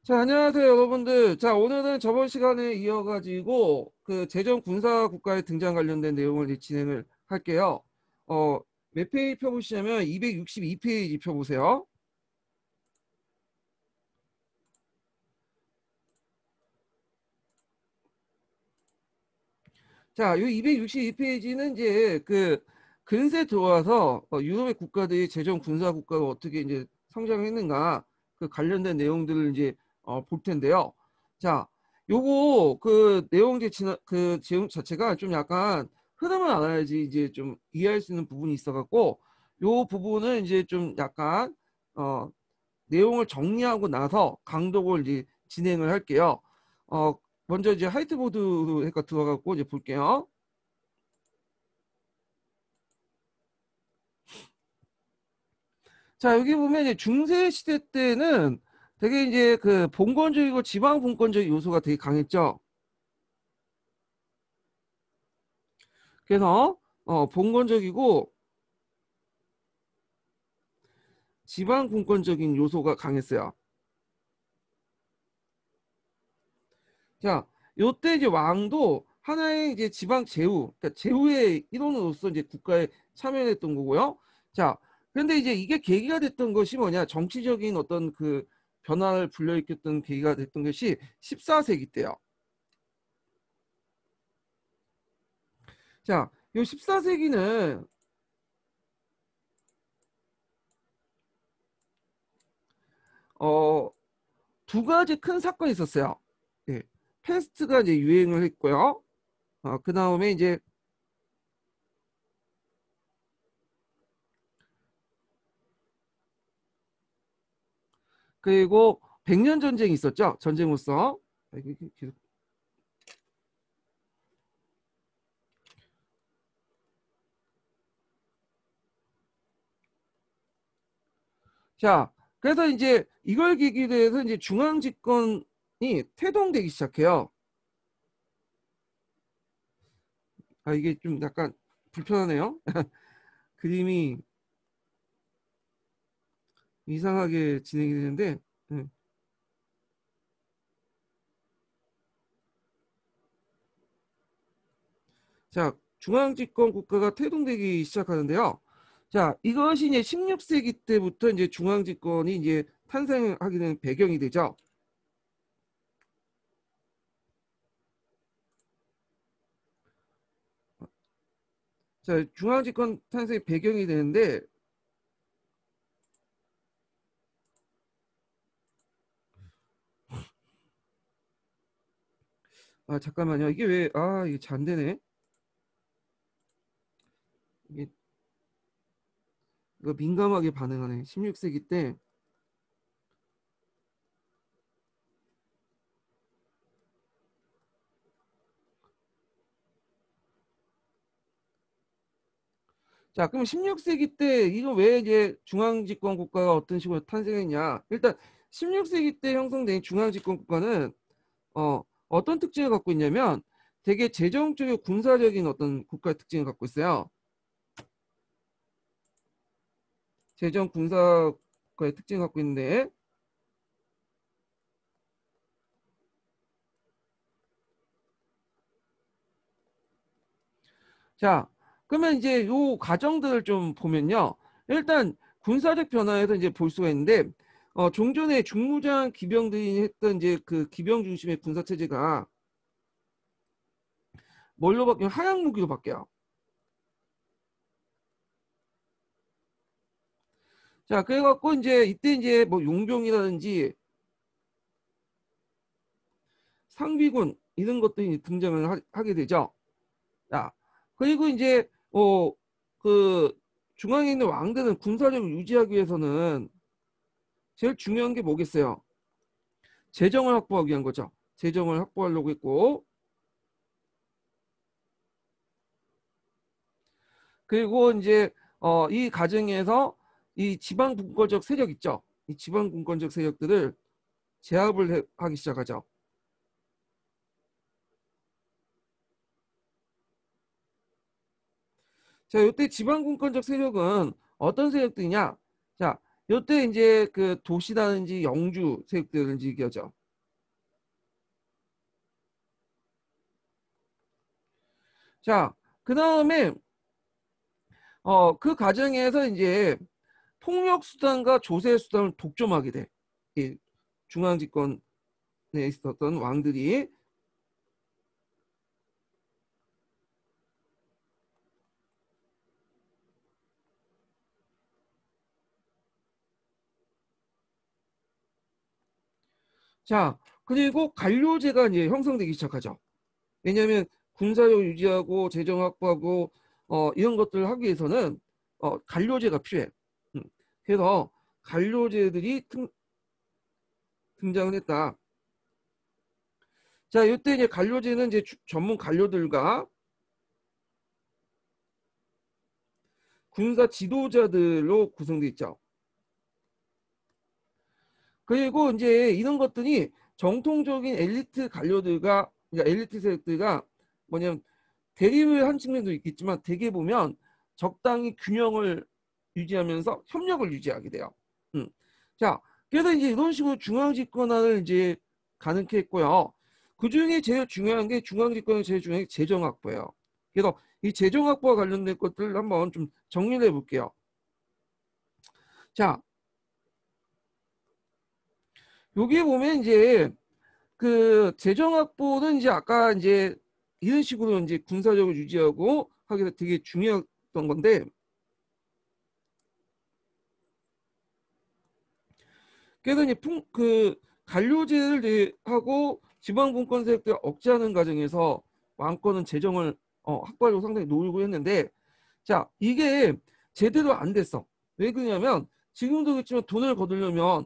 자, 안녕하세요, 여러분들. 자, 오늘은 저번 시간에 이어가지고 그 제정 군사 국가의 등장 관련된 내용을 이제 진행을 할게요. 어, 몇 페이지 펴보시냐면 262페이지 펴보세요. 자, 이 262페이지는 이제 그 근세 들어와서 유럽의 국가들이 제정 군사 국가가 어떻게 이제 성장했는가 그 관련된 내용들을 이제 볼 텐데요. 자, 요거 그 내용제 그 제용 자체가 좀 약간 흐름을 알아야지 이제 좀 이해할 수 있는 부분이 있어갖고 요 부분은 이제 좀 약간 어 내용을 정리하고 나서 강독을 이제 진행을 할게요. 어 먼저 이제 화이트보드로 해가 들어가고 이제 볼게요. 자, 여기 보면 이제 중세 시대 때는 되게 이제 그 봉건적이고 지방 분권적 요소가 되게 강했죠. 그래서 봉건적이고 지방 분권적인 요소가 강했어요. 자, 요때 이제 왕도 하나의 이제 지방 제후, 그러니까 제후의 일원으로서 이제 국가에 참여했던 거고요. 자, 그런데 이제 이게 계기가 됐던 것이 뭐냐? 정치적인 어떤 그 변화를 불러일으켰던 계기가 됐던 것이 14세기 때요. 자, 요 14세기는 어, 두 가지 큰 사건이 있었어요. 예. 패스트가 이제 유행을 했고요. 그 다음에 이제 그리고 백년 전쟁이 있었죠. 전쟁으로서. 자, 그래서 이제 이걸 계기로 해서 이제 중앙 집권이 태동되기 시작해요. 아, 이게 좀 약간 불편하네요. 그림이 이상하게 진행이 되는데. 음. 자, 중앙 집권 국가가 태동되기 시작하는데요. 자, 이것이 이제 16세기 때부터 이제 중앙 집권이 이제 탄생하게 되는 배경이 되죠. 자, 중앙 집권 탄생의 배경이 되는데, 아, 잠깐만요. 이게 왜, 이게 잘 안 되네. 이게 이거 민감하게 반응하네. 16세기 때. 자, 그럼 16세기 때 이거 왜 이제 중앙 집권 국가가 어떤 식으로 탄생했냐? 일단 16세기 때 형성된 중앙 집권 국가는 어떤 특징을 갖고 있냐면 되게 재정적이고 군사적인 어떤 국가의 특징을 갖고 있어요. 재정 군사 국가의 특징을 갖고 있는데, 자, 그러면 이제 요 과정들을 좀 보면요. 일단 군사적 변화에서 이제 볼 수가 있는데, 종전에 중무장 기병들이 했던 이제 그 기병 중심의 군사 체제가 뭘로 바뀌면 하향 무기로 바뀌어요. 자, 그래갖고 이제 이때 이제 뭐 용병이라든지 상비군 이런 것들이 등장을 하게 되죠. 자, 그리고 이제 그 중앙에 있는 왕들은 군사력을 유지하기 위해서는 제일 중요한 게 뭐겠어요? 재정을 확보하기 위한 거죠. 재정을 확보하려고 했고, 그리고 이제 이 과정에서 이 지방 분권적 세력 있죠. 이 지방 분권적 세력들을 하기 시작하죠. 자, 이때 지방 분권적 세력은 어떤 세력들이냐? 자, 이때 이제 그 도시라든지 영주 세력들을 즐겨죠. 자, 그 다음에 그 과정에서 이제 폭력 수단과 조세 수단을 독점하게 돼. 이 중앙 집권에 있었던 왕들이. 자, 그리고 관료제가 이제 형성되기 시작하죠. 왜냐하면 군사력 유지하고 재정 확보하고 이런 것들을 하기 위해서는 관료제가 필요해. 음. 그래서 관료제들이 등장을 했다. 자, 이때 이제 관료제는 이제 전문 관료들과 군사 지도자들로 구성되어 있죠. 그리고 이제 이런 것들이 정통적인 엘리트 관료들과, 그러니까 엘리트 세력들과 뭐냐면 대립을 한 측면도 있겠지만 대개 보면 적당히 균형을 유지하면서 협력을 유지하게 돼요. 자, 그래서 이제 이런 식으로 중앙 집권화를 이제 가능케 했고요. 그 중에 제일 중요한 게 중앙 집권의 제일 중요한 게 재정 확보예요. 그래서 이 재정 확보와 관련된 것들을 한번 좀 정리를 해볼게요. 자, 여기 보면 이제 그 재정 확보는 이제 아까 이제 이런 식으로 이제 군사력을 유지하고 하게 돼 되게 중요했던 건데, 그래서 이제 그 관료제를 하고 지방 분권 세력들 억제하는 과정에서 왕권은 재정을 확보하려고 상당히 노력을 했는데, 자, 이게 제대로 안 됐어. 왜 그러냐면 지금도 그렇지만 돈을 거두려면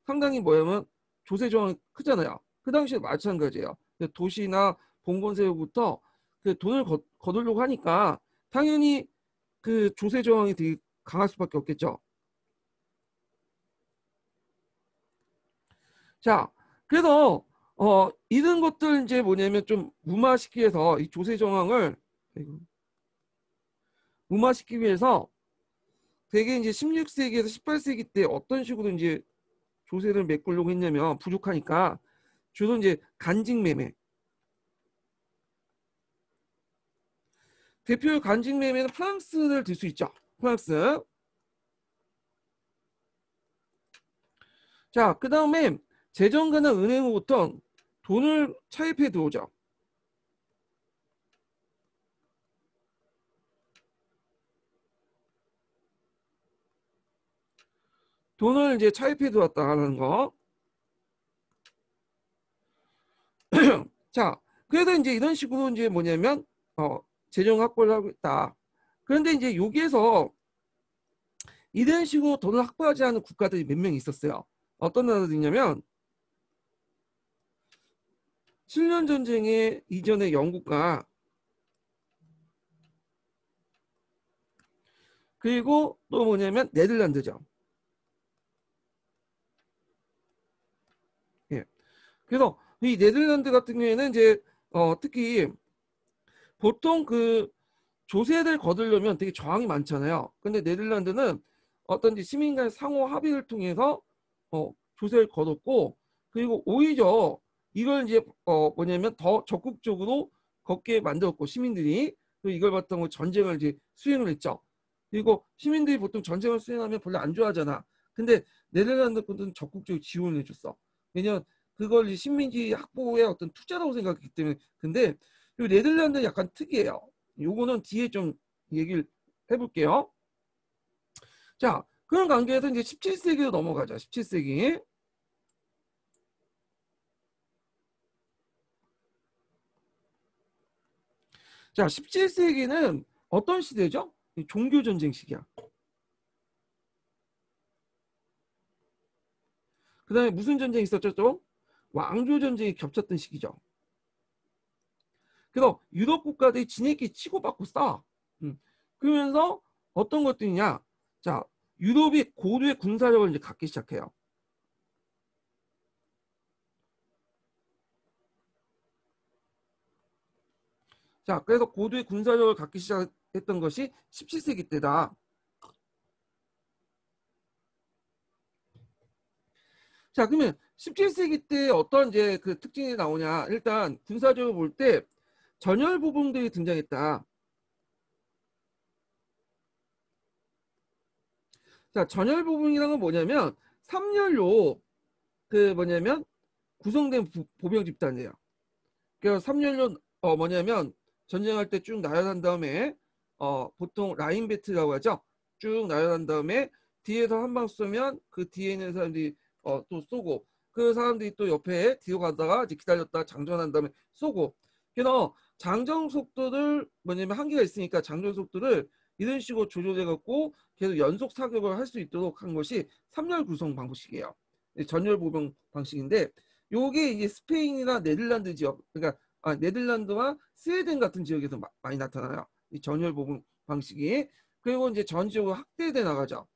상당히 뭐냐면 조세 저항이 크잖아요. 그 당시에 마찬가지예요. 도시나 봉건세력부터 그 돈을 거두려고 하니까 당연히 그 조세 저항이 되게 강할 수밖에 없겠죠. 자, 그래서 이런 것들 이제 뭐냐면 좀 무마시키기 위해서 이 조세 저항을 무마시키기 위해서 되게 이제 16세기에서 18세기 때 어떤 식으로 이제 조세를 메꾸려고 했냐면 부족하니까 주로 이제 간직 매매. 대표 간직 매매는 프랑스를 들 수 있죠. 프랑스. 자, 그 다음에 재정가나 은행으로부터 돈을 차입해 들어오죠. 돈을 이제 차입해 들어왔다는 거. 자, 그래서 이제 이런 식으로 이제 뭐냐면 재정 확보를 하고 있다. 그런데 이제 여기에서 이런 식으로 돈을 확보하지 않은 국가들이 몇 명 있었어요. 어떤 나라들이냐면 7년 전쟁의 이전의 영국과 그리고 또 뭐냐면 네덜란드죠. 예. 그래서 이 네덜란드 같은 경우에는 이제 특히 보통 그 조세를 거두려면 되게 저항이 많잖아요. 근데 네덜란드는 어떤 시민 간 상호 합의를 통해서 조세를 거뒀고, 그리고 오히려 이걸 이제 뭐냐면 더 적극적으로 걷게 만들었고 시민들이, 그리고 이걸 바탕으로 전쟁을 이제 수행을 했죠. 그리고 시민들이 보통 전쟁을 수행하면 별로 안 좋아하잖아. 근데 네덜란드 군은 적극적으로 지원을 해줬어. 왜냐면 그걸 이 식민지 확보의 어떤 투자라고 생각했기 때문에. 근데 이 네덜란드는 약간 특이해요. 요거는 뒤에 좀 얘기를 해볼게요. 자, 그런 관계에서 이제 17세기로 넘어가자. 17세기. 자, 17세기는 어떤 시대죠? 종교 전쟁 시기야. 그다음에 무슨 전쟁이 있었죠? 또 왕조 전쟁이 겹쳤던 시기죠. 그래서 유럽 국가들이 지네끼리 치고받고 싸. 그러면서 어떤 것들이냐? 자, 유럽이 고도의 군사력을 이제 갖기 시작해요. 자, 그래서 고도의 군사력을 갖기 시작했던 것이 17세기 때다. 자, 그러면 17세기 때 어떤 이제 그 특징이 나오냐? 일단 군사적으로 볼 때 전열보병들이 등장했다. 자, 전열보병이라는 건 뭐냐면 3연료 그 뭐냐면 구성된 보병 집단이에요. 그래서 3연료 뭐냐면 전쟁할 때 쭉 나열한 다음에 보통 라인 배틀이라고 하죠. 쭉 나열한 다음에 뒤에서 한 방 쏘면 그 뒤에 있는 사람들이 또 쏘고 그 사람들이 또 옆에 뒤로 가다가 이제 기다렸다가 장전한 다음에 쏘고. 그래서 장전 속도를 뭐냐면 한계가 있으니까 장전 속도를 이런 식으로 조절해 갖고 계속 연속 사격을 할 수 있도록 한 것이 3열 구성 방식이에요. 전열 보병 방식인데 요게 이제 스페인이나 네덜란드 지역, 그러니까 네덜란드와 스웨덴 같은 지역에서 많이 나타나요. 이 전열 보병 방식이. 그리고 이제 전지적으로 확대돼 나가죠.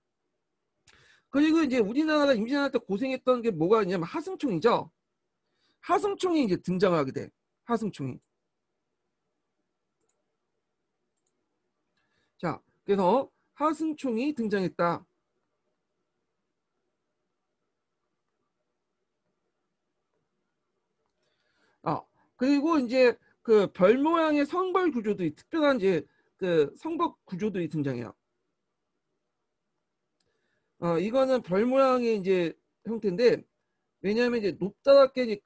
그리고 이제 우리나라가 임진할 때 고생했던 게 뭐가 있냐면 하승총이죠. 하승총이 이제 등장하게 돼. 하승총이. 자, 그래서 하승총이 등장했다. 그리고 이제 그 별 모양의 성벌 구조들이 특별한 이제 그 성벽 구조들이 등장해요. 이거는 별 모양의 이제 형태인데 왜냐하면 이제 높다랗게 이제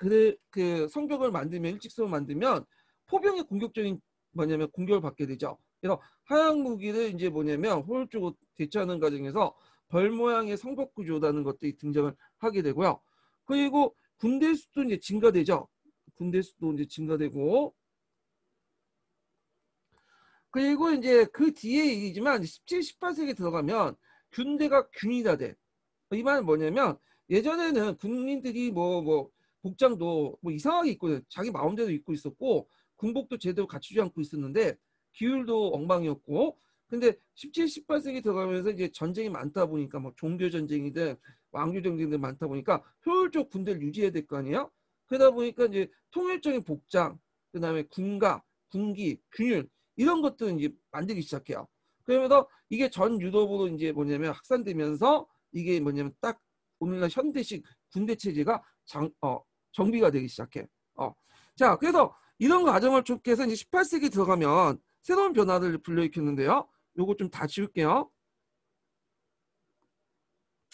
그 성벽을 만들면 일직선을 만들면 포병의 공격적인 뭐냐면 공격을 받게 되죠. 그래서 하향 무기를 이제 뭐냐면 효율적으로 대처하는 과정에서 별 모양의 성벽 구조라는 것들이 등장을 하게 되고요. 그리고 군대 수도 이제 증가되죠. 군대 수도 이제 증가되고 그리고 이제 그 뒤에 얘기지만 17, 18세기 들어가면 군대가 균이다 돼. 이 말은 뭐냐면 예전에는 군인들이 뭐 복장도 뭐 이상하게 입고 자기 마음대로 입고 있었고 군복도 제대로 갖추지 않고 있었는데 기율도 엉망이었고 근데 17, 18세기 들어가면서 이제 전쟁이 많다 보니까 뭐 종교 전쟁이든 왕조 전쟁이든 많다 보니까 효율적 군대를 유지해야 될 거 아니에요? 그러다 보니까 이제 통일적인 복장, 그다음에 군가, 군기, 균율 이런 것들을 이제 만들기 시작해요. 그러면서 이게 전 유럽으로 이제 뭐냐면 확산되면서 이게 뭐냐면 딱 오늘날 현대식 군대 체제가 정비가 되기 시작해. 자, 그래서 이런 과정을 통해서 이제 18세기 들어가면 새로운 변화를 불러일으켰는데요. 요거 좀 다 지울게요.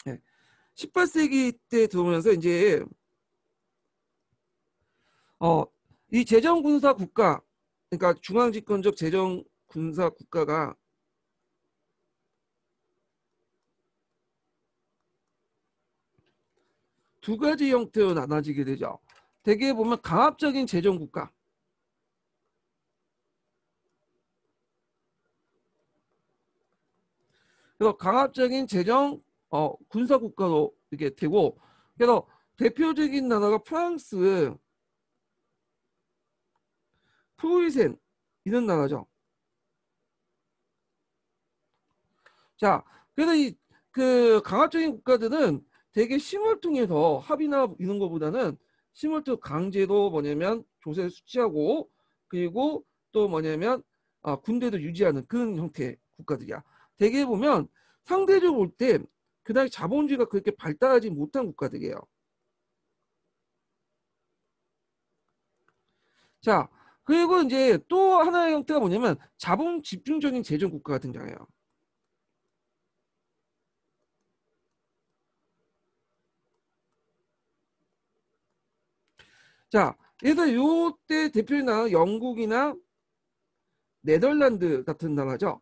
네. 18세기 때 들어오면서 이제 이 재정 군사 국가, 그러니까 중앙 집권적 재정 군사 국가가 두 가지 형태로 나눠지게 되죠. 대개 보면 강압적인 재정 국가. 그래서 강압적인 재정 군사 국가로 이렇게 되고 그래서 대표적인 나라가 프랑스, 프로이센 이런 나라죠. 자, 그래서 이 그 강압적인 국가들은 대개 힘을 통해서 합의나 이런 것보다는 힘을 통해 강제로 뭐냐면 조세를 수취하고 그리고 또 뭐냐면 군대도 유지하는 그런 형태의 국가들이야. 대개 보면 상대적으로 볼 때 그다음에 자본주의가 그렇게 발달하지 못한 국가들이에요. 자, 그리고 이제 또 하나의 형태가 뭐냐면 자본 집중적인 재정 국가가 등장해요. 자, 그래서 요때 대표인 나라 영국이나 네덜란드 같은 나라죠.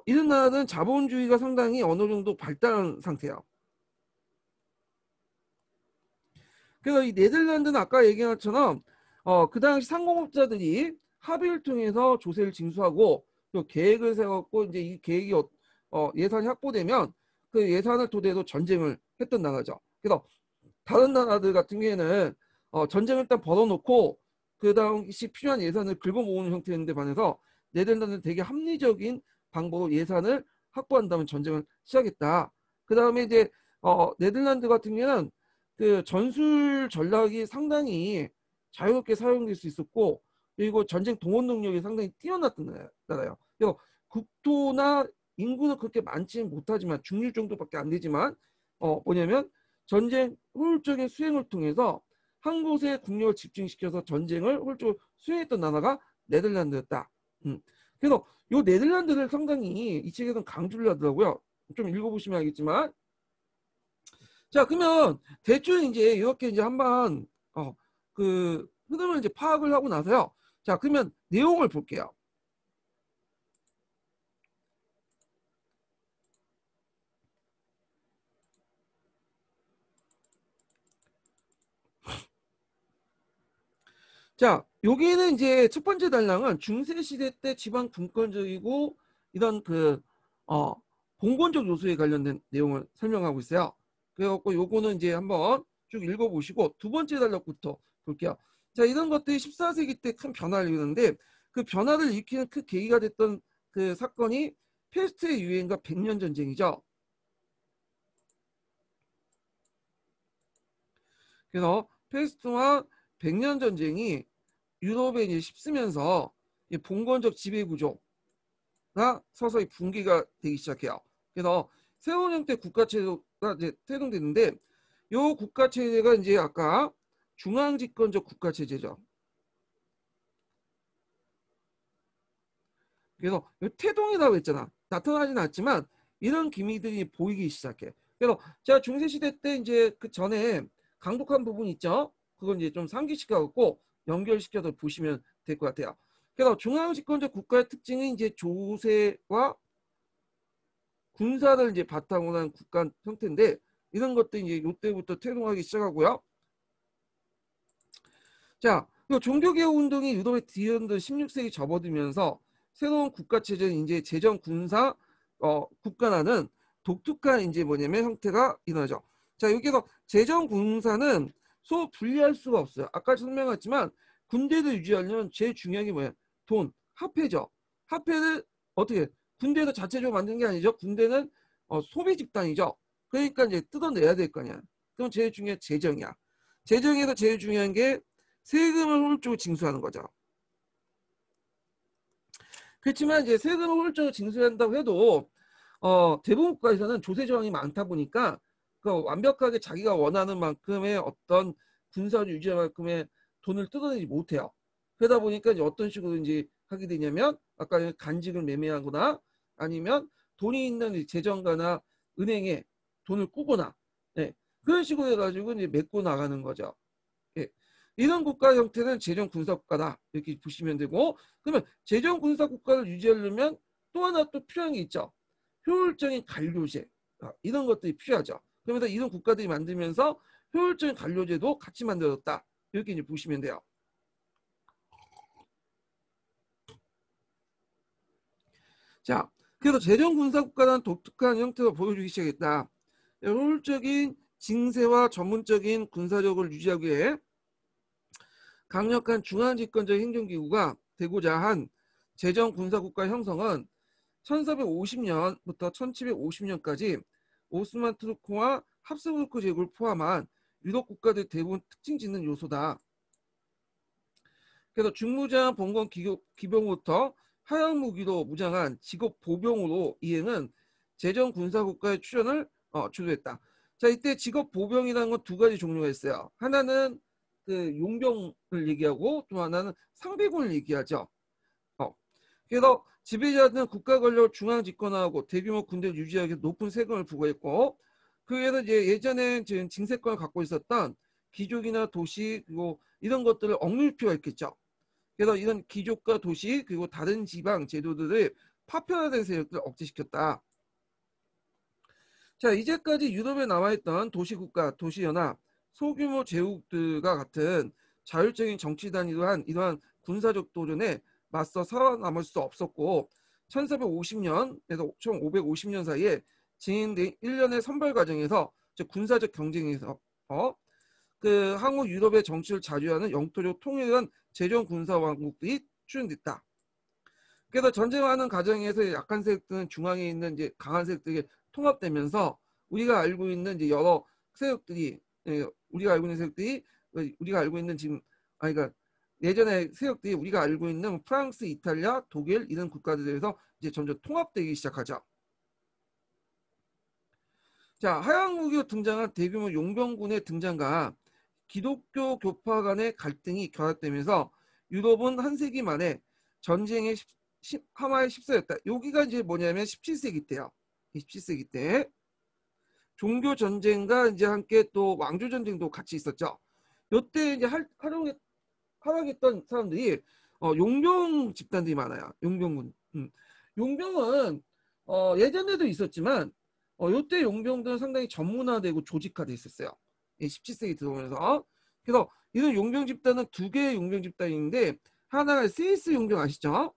이런 나라는 자본주의가 상당히 어느 정도 발달한 상태예요. 그래서 이 네덜란드는 아까 얘기한 것처럼 그 당시 상공업자들이 합의를 통해서 조세를 징수하고 또 계획을 세웠고 이제 이 계획이 예산이 확보되면 그 예산을 토대로 전쟁을 했던 나라죠. 그래서 다른 나라들 같은 경우에는 전쟁을 일단 벌어놓고 그 당시 필요한 예산을 긁어 모으는 형태인데 반해서 네덜란드는 되게 합리적인 방법으로 예산을 확보한 다음에 전쟁을 시작했다. 그 다음에 이제 네덜란드 같은 경우에는 그 전술 전략이 상당히 자유롭게 사용될 수 있었고 그리고 전쟁 동원 능력이 상당히 뛰어났던 나라예요. 그래서 국토나 인구는 그렇게 많지 못하지만 중류 정도밖에 안 되지만 뭐냐면 전쟁 효율적인 수행을 통해서 한 곳에 국력을 집중시켜서 전쟁을 효율적으로 수행했던 나라가 네덜란드였다. 그래서 요 네덜란드를 상당히 이 책에서는 강조를 하더라고요. 좀 읽어보시면 알겠지만, 자 그러면 대충 이제 이렇게 이제 한번 그 흐름을 이제 파악을 하고 나서요. 자 그러면 내용을 볼게요. 자, 여기는 이제 첫 번째 단락은 중세 시대 때 지방 분권적이고 이런 봉건적 요소에 관련된 내용을 설명하고 있어요. 그래갖고 요거는 이제 한번 쭉 읽어보시고 두 번째 단락부터 볼게요. 자, 이런 것들이 14세기 때 큰 변화를 일으켰는데 그 변화를 일으키는 큰 계기가 됐던 그 사건이 페스트의 유행과 백년 전쟁이죠. 그래서 페스트와 백년 전쟁이 유럽에 이제 휩쓰면서 봉건적 지배 구조가 서서히 붕괴가 되기 시작해요. 그래서 새로운 형태 국가 체제가 이제 태동되는데 이 국가 체제가 이제 아까 중앙 집권적 국가 체제죠. 그래서 태동이라고 했잖아. 나타나진 않지만 이런 기미들이 보이기 시작해. 그래서 제가 중세 시대 때 이제 그 전에 강독한 부분 있죠. 그건 이제 좀 상기시켜갖고 연결시켜서 보시면 될 것 같아요. 그래서 중앙 집권적 국가의 특징이 이제 조세와 군사를 이제 바탕으로 한 국가 형태인데 이런 것들이 이제 이때부터 태동하기 시작하고요. 자, 종교개혁 운동이 유럽에 뒤흔든 16세기 접어들면서 새로운 국가 체제는 이제 재정 군사 국가라는 독특한 이제 뭐냐면 형태가 일어나죠. 자, 여기서 재정 군사는 서로 분리할 수가 없어요. 아까 설명했지만 군대를 유지하려면 제일 중요한 게 뭐야? 돈, 화폐죠. 화폐를 어떻게 군대에서 자체적으로 만든 게 아니죠. 군대는 소비 집단이죠. 그러니까 이제 뜯어내야 될 거 아니야. 그럼 제일 중요한 재정이야. 재정에서 제일 중요한 게 세금을 효율적으로 징수하는 거죠. 그렇지만 이제 세금을 효율적으로 징수한다고 해도 대부분 국가에서는 조세 저항이 많다 보니까 그 완벽하게 자기가 원하는 만큼의 어떤 군사를 유지할 만큼의 돈을 뜯어내지 못해요. 그러다 보니까 이제 어떤 식으로 이제 하게 되냐면 아까 간직을 매매하거나 아니면 돈이 있는 재정가나 은행에 돈을 꾸거나 네, 그런 식으로 해가지고 이제 메꿔 나가는 거죠. 예. 이런 국가 형태는 재정 군사 국가다 이렇게 보시면 되고 그러면 재정 군사 국가를 유지하려면 또 하나 또 필요한 게 있죠. 효율적인 관료제 이런 것들이 필요하죠. 그러면서 이런 국가들이 만들면서 효율적인 관료제도 같이 만들었다 이렇게 이제 보시면 돼요. 자, 그래서 재정 군사 국가는 독특한 형태로 보여주기 시작했다. 효율적인 징세와 전문적인 군사력을 유지하기 위해 강력한 중앙집권적 행정기구가 되고자 한 재정 군사국가 형성은 1450년부터 1750년까지 오스만 투르크와 합스부르크 제국을 포함한 유럽 국가들 대부분 특징 짓는 요소다. 그래서 중무장 봉건 기병부터 하향 무기로 무장한 직업 보병으로 이행은 재정 군사국가의 출현을 주도했다. 자, 이때 직업 보병이라는 건 두 가지 종류가 있어요. 하나는 그 용병을 얘기하고 또 하나는 상비군을 얘기하죠. 그래서 지배자는 국가 권력 중앙 집권하고 대규모 군대를 유지하기 위해 높은 세금을 부과했고 그에서 이제 예전에 징세권을 갖고 있었던 귀족이나 도시 그리고 이런 것들을 억눌 필요가 있겠죠. 그래서 이런 귀족과 도시 그리고 다른 지방 제도들을 파편화된 세력들을 억제시켰다. 자, 이제까지 유럽에 남아있던 도시국가, 도시연합, 소규모 제국들과 같은 자율적인 정치 단위로 한 이러한 군사적 도전에 맞서 살아남을 수 없었고 1450년에서 1550년 사이에 진행된 1년의 선발 과정에서 군사적 경쟁에서 그 한국 유럽의 정치를 자주하는 영토적 통일한 재정 군사 왕국들이 출현됐다. 그래서 전쟁하는 과정에서 약한 세력들은 중앙에 있는 이제 강한 세력들이 통합되면서 우리가 알고 있는 이제 여러 세력들이 우리가 알고 있는 세력들이 우리가 알고 있는 지금 그러니까 예전에 세력들이 우리가 알고 있는 프랑스, 이탈리아, 독일 이런 국가들에서 이제 점점 통합되기 시작하죠. 자, 하양무기로 등장한 대규모 용병군의 등장과 기독교 교파 간의 갈등이 결합되면서 유럽은 한 세기 만에 전쟁의 하마에 휩싸였다. 여기가 이제 뭐냐면 17세기 때요. 17세기 때 종교 전쟁과 이제 함께 또 왕조 전쟁도 같이 있었죠. 이때 이제 활용했던 사람들이 용병 집단들이 많아요. 용병군. 용병은 예전에도 있었지만 이때 용병들은 상당히 전문화되고 조직화돼 있었어요. 17세기 들어오면서. 그래서 이런 용병 집단은 두 개의 용병 집단인데 하나가 스위스 용병 아시죠?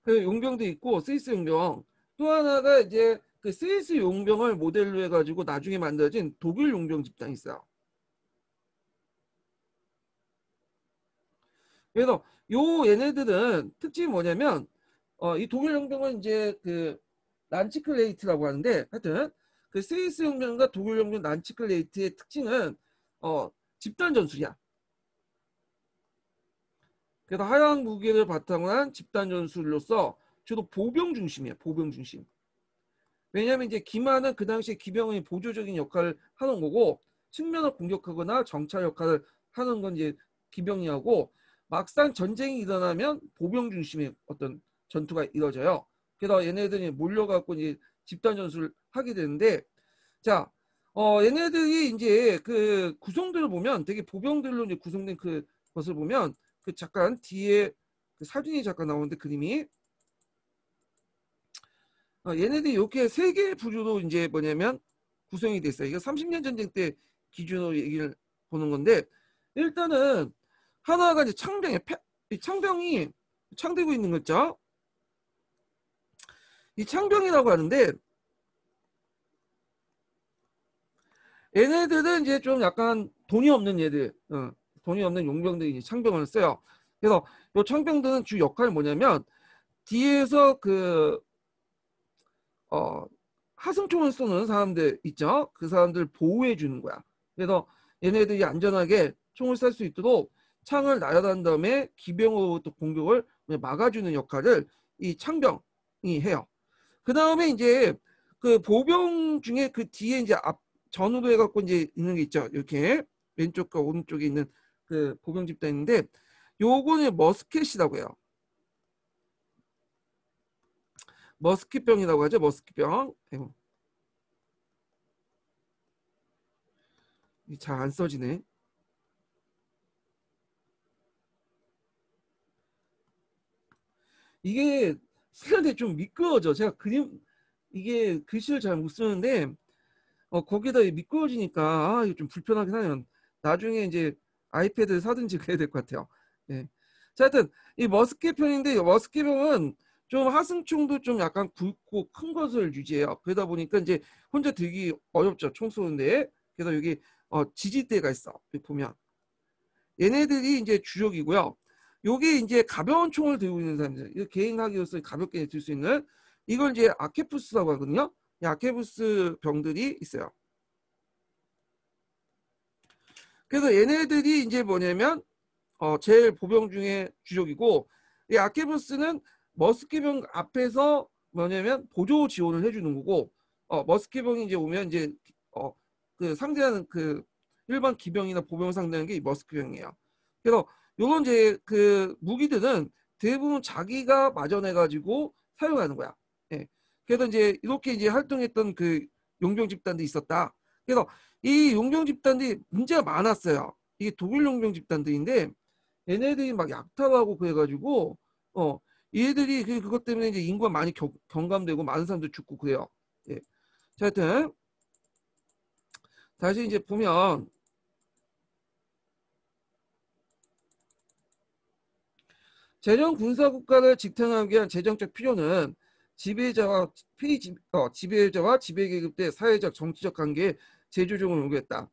그 용병도 있고 스위스 용병. 또 하나가 이제 그 스위스 용병을 모델로 해가지고 나중에 만들어진 독일 용병 집단이 있어요. 그래서 얘네들은 특징이 뭐냐면 이 독일 용병은 이제 그 란치클레이트라고 하는데 하여튼 그 스위스 용병과 독일 용병 란치클레이트의 특징은 집단 전술이야. 그래서 하향 무기를 바탕으로 한 집단 전술로서 주로 보병 중심이에요. 보병 중심. 왜냐하면 이제 기마는 그 당시에 기병의 보조적인 역할을 하는 거고 측면을 공격하거나 정찰 역할을 하는 건 이제 기병이 하고 막상 전쟁이 일어나면 보병 중심의 어떤 전투가 이루어져요. 그래서 얘네들이 몰려갖고 이제 집단 전술을 하게 되는데 자, 얘네들이 이제 그 구성들을 보면 되게 보병들로 이제 구성된 그 것을 보면 그 잠깐 뒤에 그 사진이 잠깐 나오는데 그림이 얘네들이 이렇게 세 개의 부류로 이제 뭐냐면 구성이 됐어요. 이거 30년 전쟁 때 기준으로 얘기를 보는 건데 일단은 하나가 이제 이 창병이 창되고 있는 거 있죠? 이 창병이라고 하는데 얘네들은 이제 좀 약간 돈이 없는 얘들, 돈이 없는 용병들이 이제 창병을 써요. 그래서 이 창병들은 주 역할이 뭐냐면 뒤에서 그 하승총을 쏘는 사람들 있죠? 그 사람들 보호해 주는 거야. 그래서 얘네들이 안전하게 총을 쏠 수 있도록 창을 날아간 다음에 기병으로부터 공격을 막아주는 역할을 이 창병이 해요. 그 다음에 이제 그 보병 중에 그 뒤에 이제 앞 전후로 해갖고 이제 있는 게 있죠. 이렇게 왼쪽과 오른쪽에 있는 그 보병 집단인데 요거는 머스켓이라고 해요. 머스킷병이라고 하죠. 머스킷병. 잘 안 써지네. 이게 쓰는데 좀 미끄러져. 제가 이게 글씨를 잘 못 쓰는데 거기다 미끄러지니까 이거 좀 불편하긴 하네요. 나중에 이제 아이패드 사든지 그래야 될 것 같아요. 네. 자, 하여튼 이 머스켓 편인데 머스켓 병은 좀 하승총도 좀 약간 굵고 큰 것을 유지해요. 그러다 보니까 이제 혼자 들기 어렵죠. 총 쏘는데. 그래서 여기 지지대가 있어. 여기 보면 얘네들이 이제 주력이고요. 요게 이제 가벼운 총을 들고 있는 사람들, 이거 개인하기로서 가볍게 들 수 있는 이걸 이제 아케푸스라고 하거든요. 이 아케푸스 병들이 있어요. 그래서 얘네들이 이제 뭐냐면 제일 보병 중에 주력이고 이 아케푸스는 머스켓병 앞에서 뭐냐면 보조 지원을 해주는 거고 머스켓병이 이제 오면 이제 그 상대하는 그 일반 기병이나 보병 상대하는 게 이 머스켓병이에요. 그래서 요런 이제 그 무기들은 대부분 자기가 마련해 가지고 사용하는 거야. 예. 그래서 이제 이렇게 이제 활동했던 그 용병 집단도 있었다. 그래서 이 용병 집단들이 문제가 많았어요. 이게 독일 용병 집단들인데 얘네들이 막 약탈하고 그래가지고 얘들이 그것 때문에 이제 인구가 많이 경감되고 많은 사람들 죽고 그래요. 예. 자, 하여튼 다시 이제 보면 재정 군사 국가를 지탱하기 위한 재정적 필요는 지배자와 지배 계급 대 사회적 정치적 관계에 재조정을 요구했다.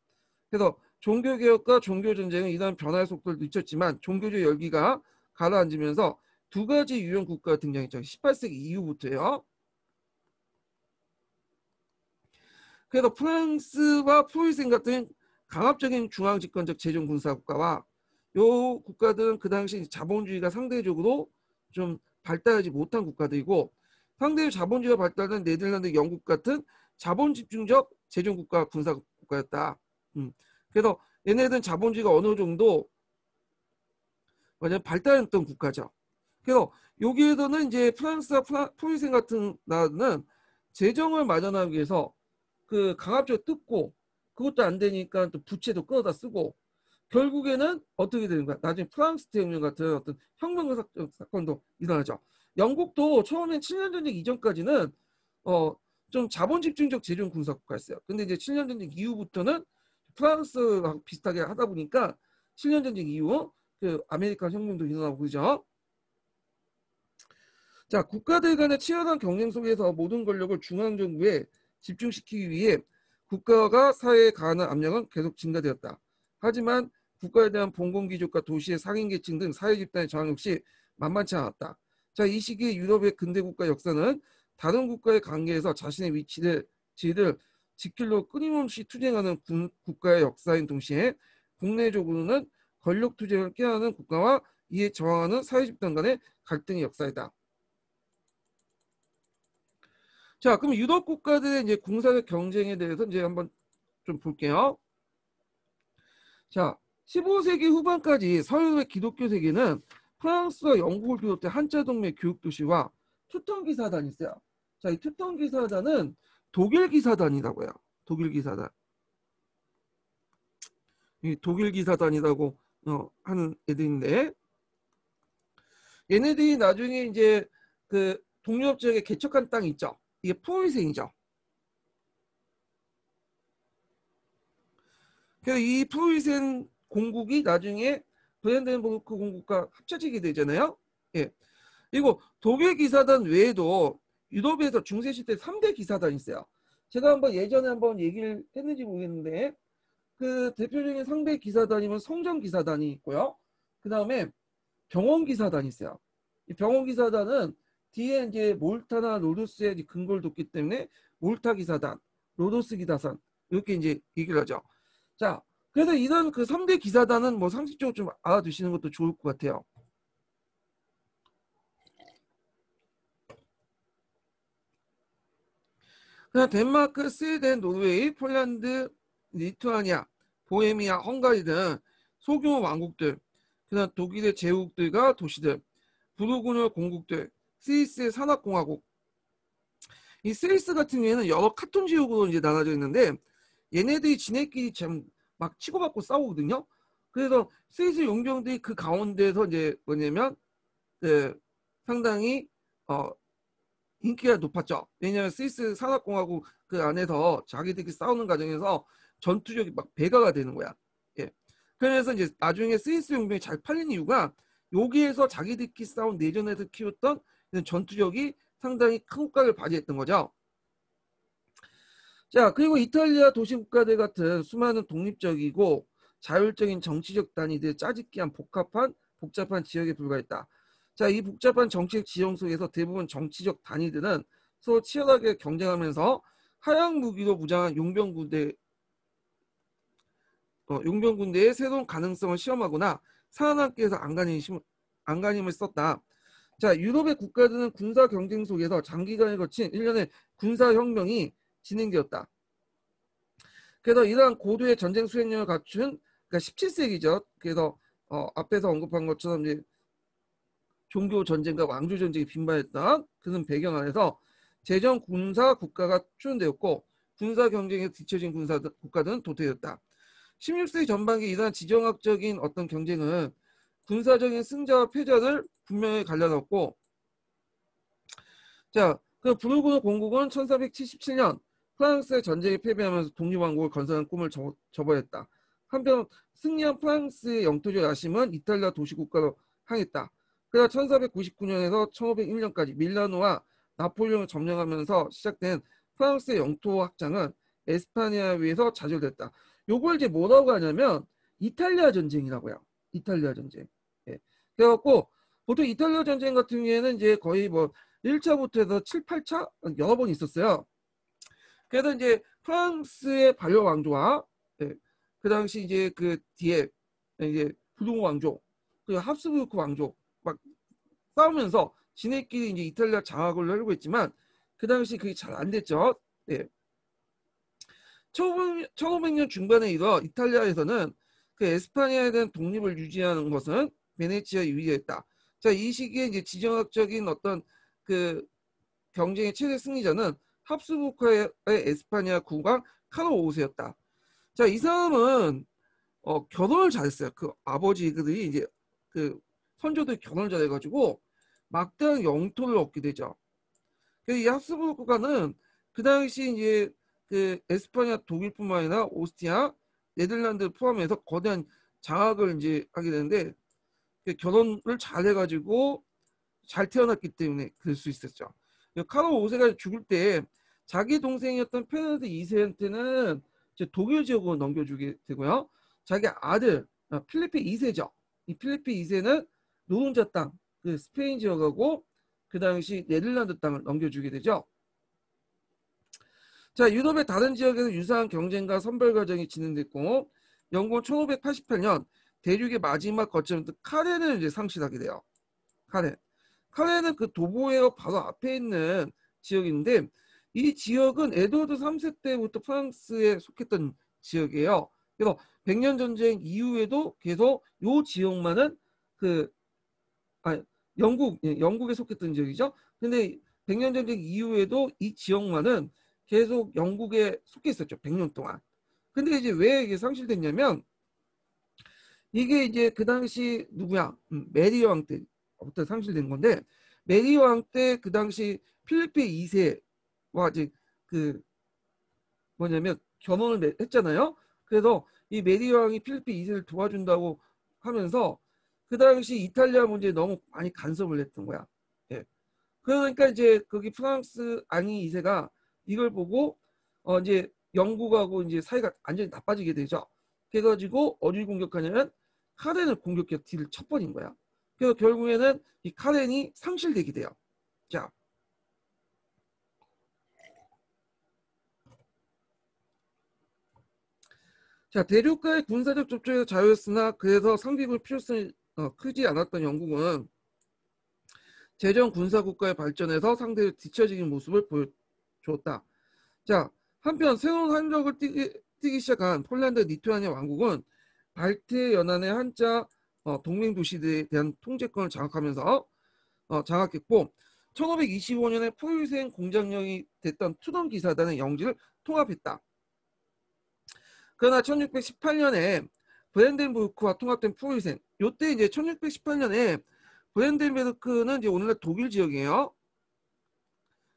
그래서 종교 개혁과 종교 전쟁은 이런 변화의 속도를 늦췄지만 종교적 열기가 가라앉으면서 두 가지 유형 국가가 등장했죠. 18세기 이후부터요. 그래서 프랑스와 프로이센 같은 강압적인 중앙 집권적 재정 군사 국가와 요 국가들은 그 당시 자본주의가 상대적으로 좀 발달하지 못한 국가들이고 상대의 자본주의가 발달된 네덜란드, 영국 같은 자본 집중적 제정국가 군사 국가였다. 그래서 얘네들은 자본주의가 어느 정도 발달했던 국가죠. 그래서 여기에서는 이제 프랑스와 프로이센 같은 나라는 재정을 마련하기 위해서 그 강압적으로 뜯고 그것도 안 되니까 또 부채도 끌어다 쓰고 결국에는 어떻게 되는 거야? 나중에 프랑스 대혁명 같은 어떤 혁명 사건도 일어나죠. 영국도 처음엔 7년 전쟁 이전까지는 좀 자본 집중적 재정 군사 국가였어요. 근데 이제 7년 전쟁 이후부터는 프랑스랑 비슷하게 하다 보니까 7년 전쟁 이후 그 아메리칸 혁명도 일어나고 그러죠. 자, 국가들 간의 치열한 경쟁 속에서 모든 권력을 중앙정부에 집중시키기 위해 국가가 사회에 가하는 압력은 계속 증가되었다. 하지만 국가에 대한 봉건귀족과 도시의 상인계층 등 사회 집단의 저항 역시 만만치 않았다. 자, 이 시기에 유럽의 근대국가 역사는 다른 국가의 관계에서 자신의 위치를 지키려 끊임없이 투쟁하는 국가의 역사인 동시에 국내적으로는 권력 투쟁을 깨하는 국가와 이에 저항하는 사회 집단 간의 갈등의 역사이다. 자, 그럼 유럽 국가들의 이제 군사적 경쟁에 대해서 이제 한번 좀 볼게요. 자, 15세기 후반까지 서유럽의 기독교 세계는 프랑스와 영국을 비롯해 한자 동맹 교육 도시와 투턴 기사단이 있어요. 자, 이 투턴 기사단은 독일 기사단이라고 해요. 독일 기사단. 이 독일 기사단이라고 하는 애들인데 얘네들이 나중에 이제 그 동유럽 지역에 개척한 땅이 있죠. 이게 프로이센이죠. 그래서 이 프로이센 공국이 나중에 브랜덴부르크 공국과 합쳐지게 되잖아요. 예. 그리고 독일 기사단 외에도 유럽에서 중세시대 3대 기사단이 있어요. 제가 예전에 한번 얘기를 했는지 모르겠는데 그 대표적인 상대 기사단이면 성전 기사단이 있고요. 그 다음에 병원 기사단이 있어요. 이 병원 기사단은 뒤에 이제 몰타나 로도스의 근거를 뒀기 때문에 몰타 기사단, 로도스 기사단 이렇게 이제 얘기를 하죠. 자, 그래서 이런 그 3대 기사단은 뭐 상식적으로 좀 알아두시는 것도 좋을 것 같아요. 그다음 덴마크, 스웨덴, 노르웨이, 폴란드, 리투아니아, 보헤미아, 헝가리 등 소규모 왕국들, 그다음 독일의 제국들과 도시들, 부르고뉴 공국들, 스위스의 산악공화국. 이 스위스 같은 경우에는 여러 카톤 지역으로 이제 나눠져 있는데 얘네들이 지네끼리 참 막 치고받고 싸우거든요. 그래서 스위스 용병들이 그 가운데서 이제 뭐냐면 상당히 인기가 높았죠. 왜냐하면 스위스 산악공화국 그 안에서 자기들끼리 싸우는 과정에서 전투력이 막 배가가 되는 거야. 예. 그래서 이제 나중에 스위스 용병이 잘 팔린 이유가 여기에서 자기들끼리 싸운 내전에서 키웠던 전투력이 상당히 큰 효과를 발휘했던 거죠. 자, 그리고 이탈리아 도시 국가들 같은 수많은 독립적이고 자율적인 정치적 단위들의 짜집기한 복잡한 지역에 불과했다. 자, 이 복잡한 정치적 지형 속에서 대부분 정치적 단위들은 서로 치열하게 경쟁하면서 하향 무기로 무장한 용병군대의 새로운 가능성을 시험하거나 살아남기 위해서 안간힘을 썼다. 자, 유럽의 국가들은 군사 경쟁 속에서 장기간에 거친 일련의 군사혁명이 진행되었다. 그래서 이러한 고도의 전쟁 수행력을 갖춘 그러니까 17세기죠. 그래서 앞에서 언급한 것처럼 이제 종교 전쟁과 왕조 전쟁이 빈발했던 그런 배경 안에서 제정 군사 국가가 추진되었고 군사 경쟁에 뒤처진 국가들은 도태되었다. 16세기 전반기 이러한 지정학적인 어떤 경쟁은 군사적인 승자와 패자를 분명히 갈라놓고 자, 그 부르고뉴 공국은 1477년 프랑스의 전쟁에 패배하면서 독립왕국을 건설하는 꿈을 접어했다. 한편 승리한 프랑스의 영토적 야심은 이탈리아 도시국가로 향했다. 그러나 1499년에서 1501년까지 밀라노와 나폴레옹을 점령하면서 시작된 프랑스의 영토 확장은 에스파니아에 의해서 좌절됐다. 요걸 이제 뭐라고 하냐면 이탈리아 전쟁이라고 해요. 이탈리아 전쟁. 예. 그래갖고 보통 이탈리아 전쟁 같은 경우에는 이제 거의 뭐 1차부터 해서 7, 8차 여러 번 있었어요. 그래서 이제 프랑스의 발효 왕조와 그 당시 이제 그 뒤에 이제 부르고 왕조, 그 합스부르크 왕조 막 싸우면서 지네끼리 이제 이탈리아 장악을 하려고 했지만 그 당시 그게 잘 안 됐죠. 네. 1500년 중반에 이르러 이탈리아에서는 그 에스파냐에 대한 독립을 유지하는 것은 베네치아 유리했다. 자, 이 시기에 이제 지정학적인 어떤 그 경쟁의 최대 승리자는 합스부르크의 에스파냐 국왕 카로 5세였다. 자, 이 사람은 결혼을 잘했어요. 그 아버지들이 이제 그 선조들이 결혼을 잘해가지고 막대한 영토를 얻게 되죠. 그래서 이 합스부르크 국가는 그 당시 이제 그 에스파냐 독일뿐만 아니라 오스트리아, 네덜란드 포함해서 거대한 장악을 이제 하게 되는데 그 결혼을 잘해가지고 잘 태어났기 때문에 그럴 수 있었죠. 카로 5세가 죽을 때 자기 동생이었던 페르디난드 2세한테는 이제 독일 지역으로 넘겨주게 되고요. 자기 아들 필리페 2세죠. 이 필리페 2세는 노른자 땅, 그 스페인 지역하고 그 당시 네덜란드 땅을 넘겨주게 되죠. 자, 유럽의 다른 지역에서 유사한 경쟁과 선별 과정이 진행됐고 영국은 1588년 대륙의 마지막 거점인 카렌을 이제 상실하게 돼요. 카렌. 카렌은 그 도보에어 바로 앞에 있는 지역인데 이 지역은 에드워드 3세 때부터 프랑스에 속했던 지역이에요. 그래서 백년 전쟁 이후에도 계속 이 지역만은 그 영국에 속했던 지역이죠. 근데 백년 전쟁 이후에도 이 지역만은 계속 영국에 속해 있었죠. 100년 동안. 근데 이제 왜 이게 상실됐냐면 이게 이제 그 당시 누구야? 메리 왕 때부터 상실된 건데 메리 왕 때 그 당시 필리페 2세와 이제 그 뭐냐면 결혼을 했잖아요. 그래서 이 메리 왕이 필리페 2세를 도와준다고 하면서 그 당시 이탈리아 문제에 너무 많이 간섭을 했던 거야. 예. 그러니까 이제 거기 프랑스 앙리 2세가 이걸 보고 이제 영국하고 이제 사이가 완전히 나빠지게 되죠. 그래가지고 어디를 공격하냐면 카렌을 공격해서 뒤를 쳐버린 거야. 그래서 결국에는 이 카렌이 상실되게 돼요. 자, 대륙과의 군사적 접촉에서 자유였으나 그래서 상비군 필요성이 크지 않았던 영국은 제정 군사국가의 발전에서 상대를 뒤처지는 모습을 보여주었다. 자, 한편 새로운 한적을 뛰기 시작한 폴란드 리투아니아 왕국은 발트 연안의 한자 동맹 도시들에 대한 통제권을 장악했고 1525년에 포유생 공장령이 됐던 투덤 기사단의 영지를 통합했다. 그러나 1618년에 브랜덴부르크와 통합된 포유생 요때 이제 1618년에 브랜덴부르크는 이제 오늘날 독일 지역이에요.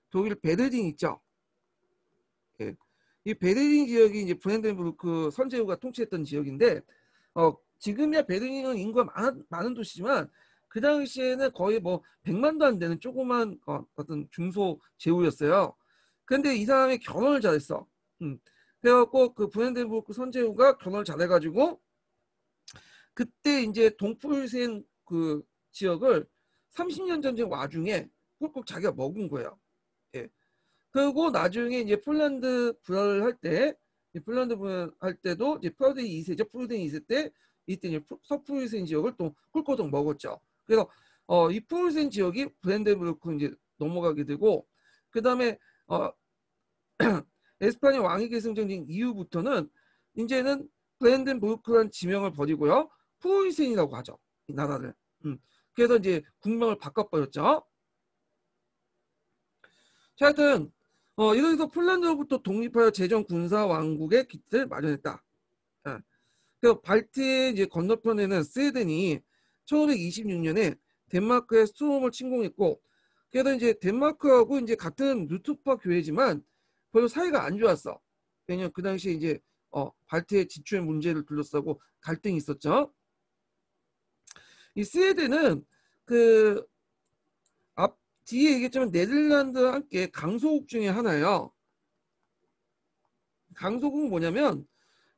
독일 베르린 있죠. 예. 이 베르린 지역이 이제 브랜덴부르크 선제후가 통치했던 지역인데 지금이야 베르린은 인구가 많은 도시지만 그 당시에는 거의 뭐 100만도 안 되는 조그만 어떤 중소 제후였어요. 근데 이 사람이 결혼을 잘했어. 그래갖고 그 브랜덴부르크 선제후가 결혼을 잘해가지고 그때 이제 동프르센 그 지역을 30년 전쟁 와중에 꿀꺽 자기가 먹은 거예요. 예. 그리고 나중에 이제 폴란드 분할을 할 때도 이제 프로덴 2세죠. 프로덴 2세 때 이때 이제 서프루센 지역을 또 꿀꺽 먹었죠. 그래서 이 프루센 지역이 브랜덴부르크 이제 넘어가게 되고 그 다음에 에스파냐 왕위 계승 전쟁 이후부터는 이제는 브랜덴부르크라는 지명을 버리고요. 프로이센이라고 하죠. 이 나라를. 그래서 이제 국명을 바꿔버렸죠. 자, 하여튼 이래서 폴란드로부터 독립하여 제정 군사 왕국의 기틀을 마련했다. 예. 그 발트의 이제 건너편에는 스웨덴이 1526년에 덴마크의 스트롬을 침공했고, 그래서 이제 덴마크하고 이제 같은 루트파 교회지만 별로 사이가 안 좋았어. 왜냐면 그 당시에 이제 발트의 지출 문제를 둘러싸고 갈등이 있었죠. 이 스웨덴은 그 앞 뒤에 얘기했지만 네덜란드와 함께 강소국 중에 하나예요. 강소국은 뭐냐면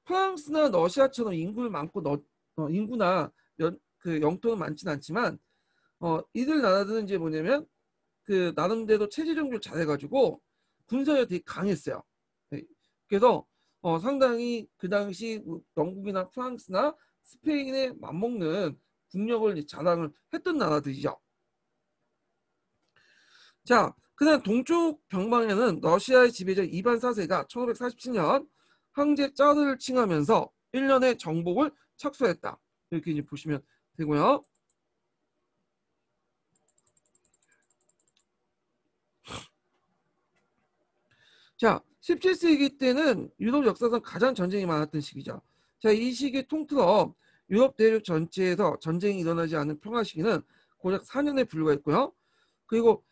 프랑스나 러시아처럼 인구를 많고 인구나 그 영토는 많지는 않지만 이들 나라들은 이제 뭐냐면 그 나름대로 체제 정비를 잘해가지고 군사력이 되게 강했어요. 네. 그래서 상당히 그 당시 영국이나 프랑스나 스페인에 맞먹는 국력을 자랑을 했던 나라들이죠. 자, 그다음 동쪽 병방에는 러시아의 지배자 이반 4세가 1547년 황제 짜르를 칭하면서 1년의 정복을 착수했다. 이렇게 이제 보시면 되고요. 자, 17세기 때는 유럽 역사상 가장 전쟁이 많았던 시기죠. 자, 이 시기 통틀어 유럽 대륙 전체에서 전쟁이 일어나지 않은 평화 시기는 고작 4년에 불과했고요. 그리고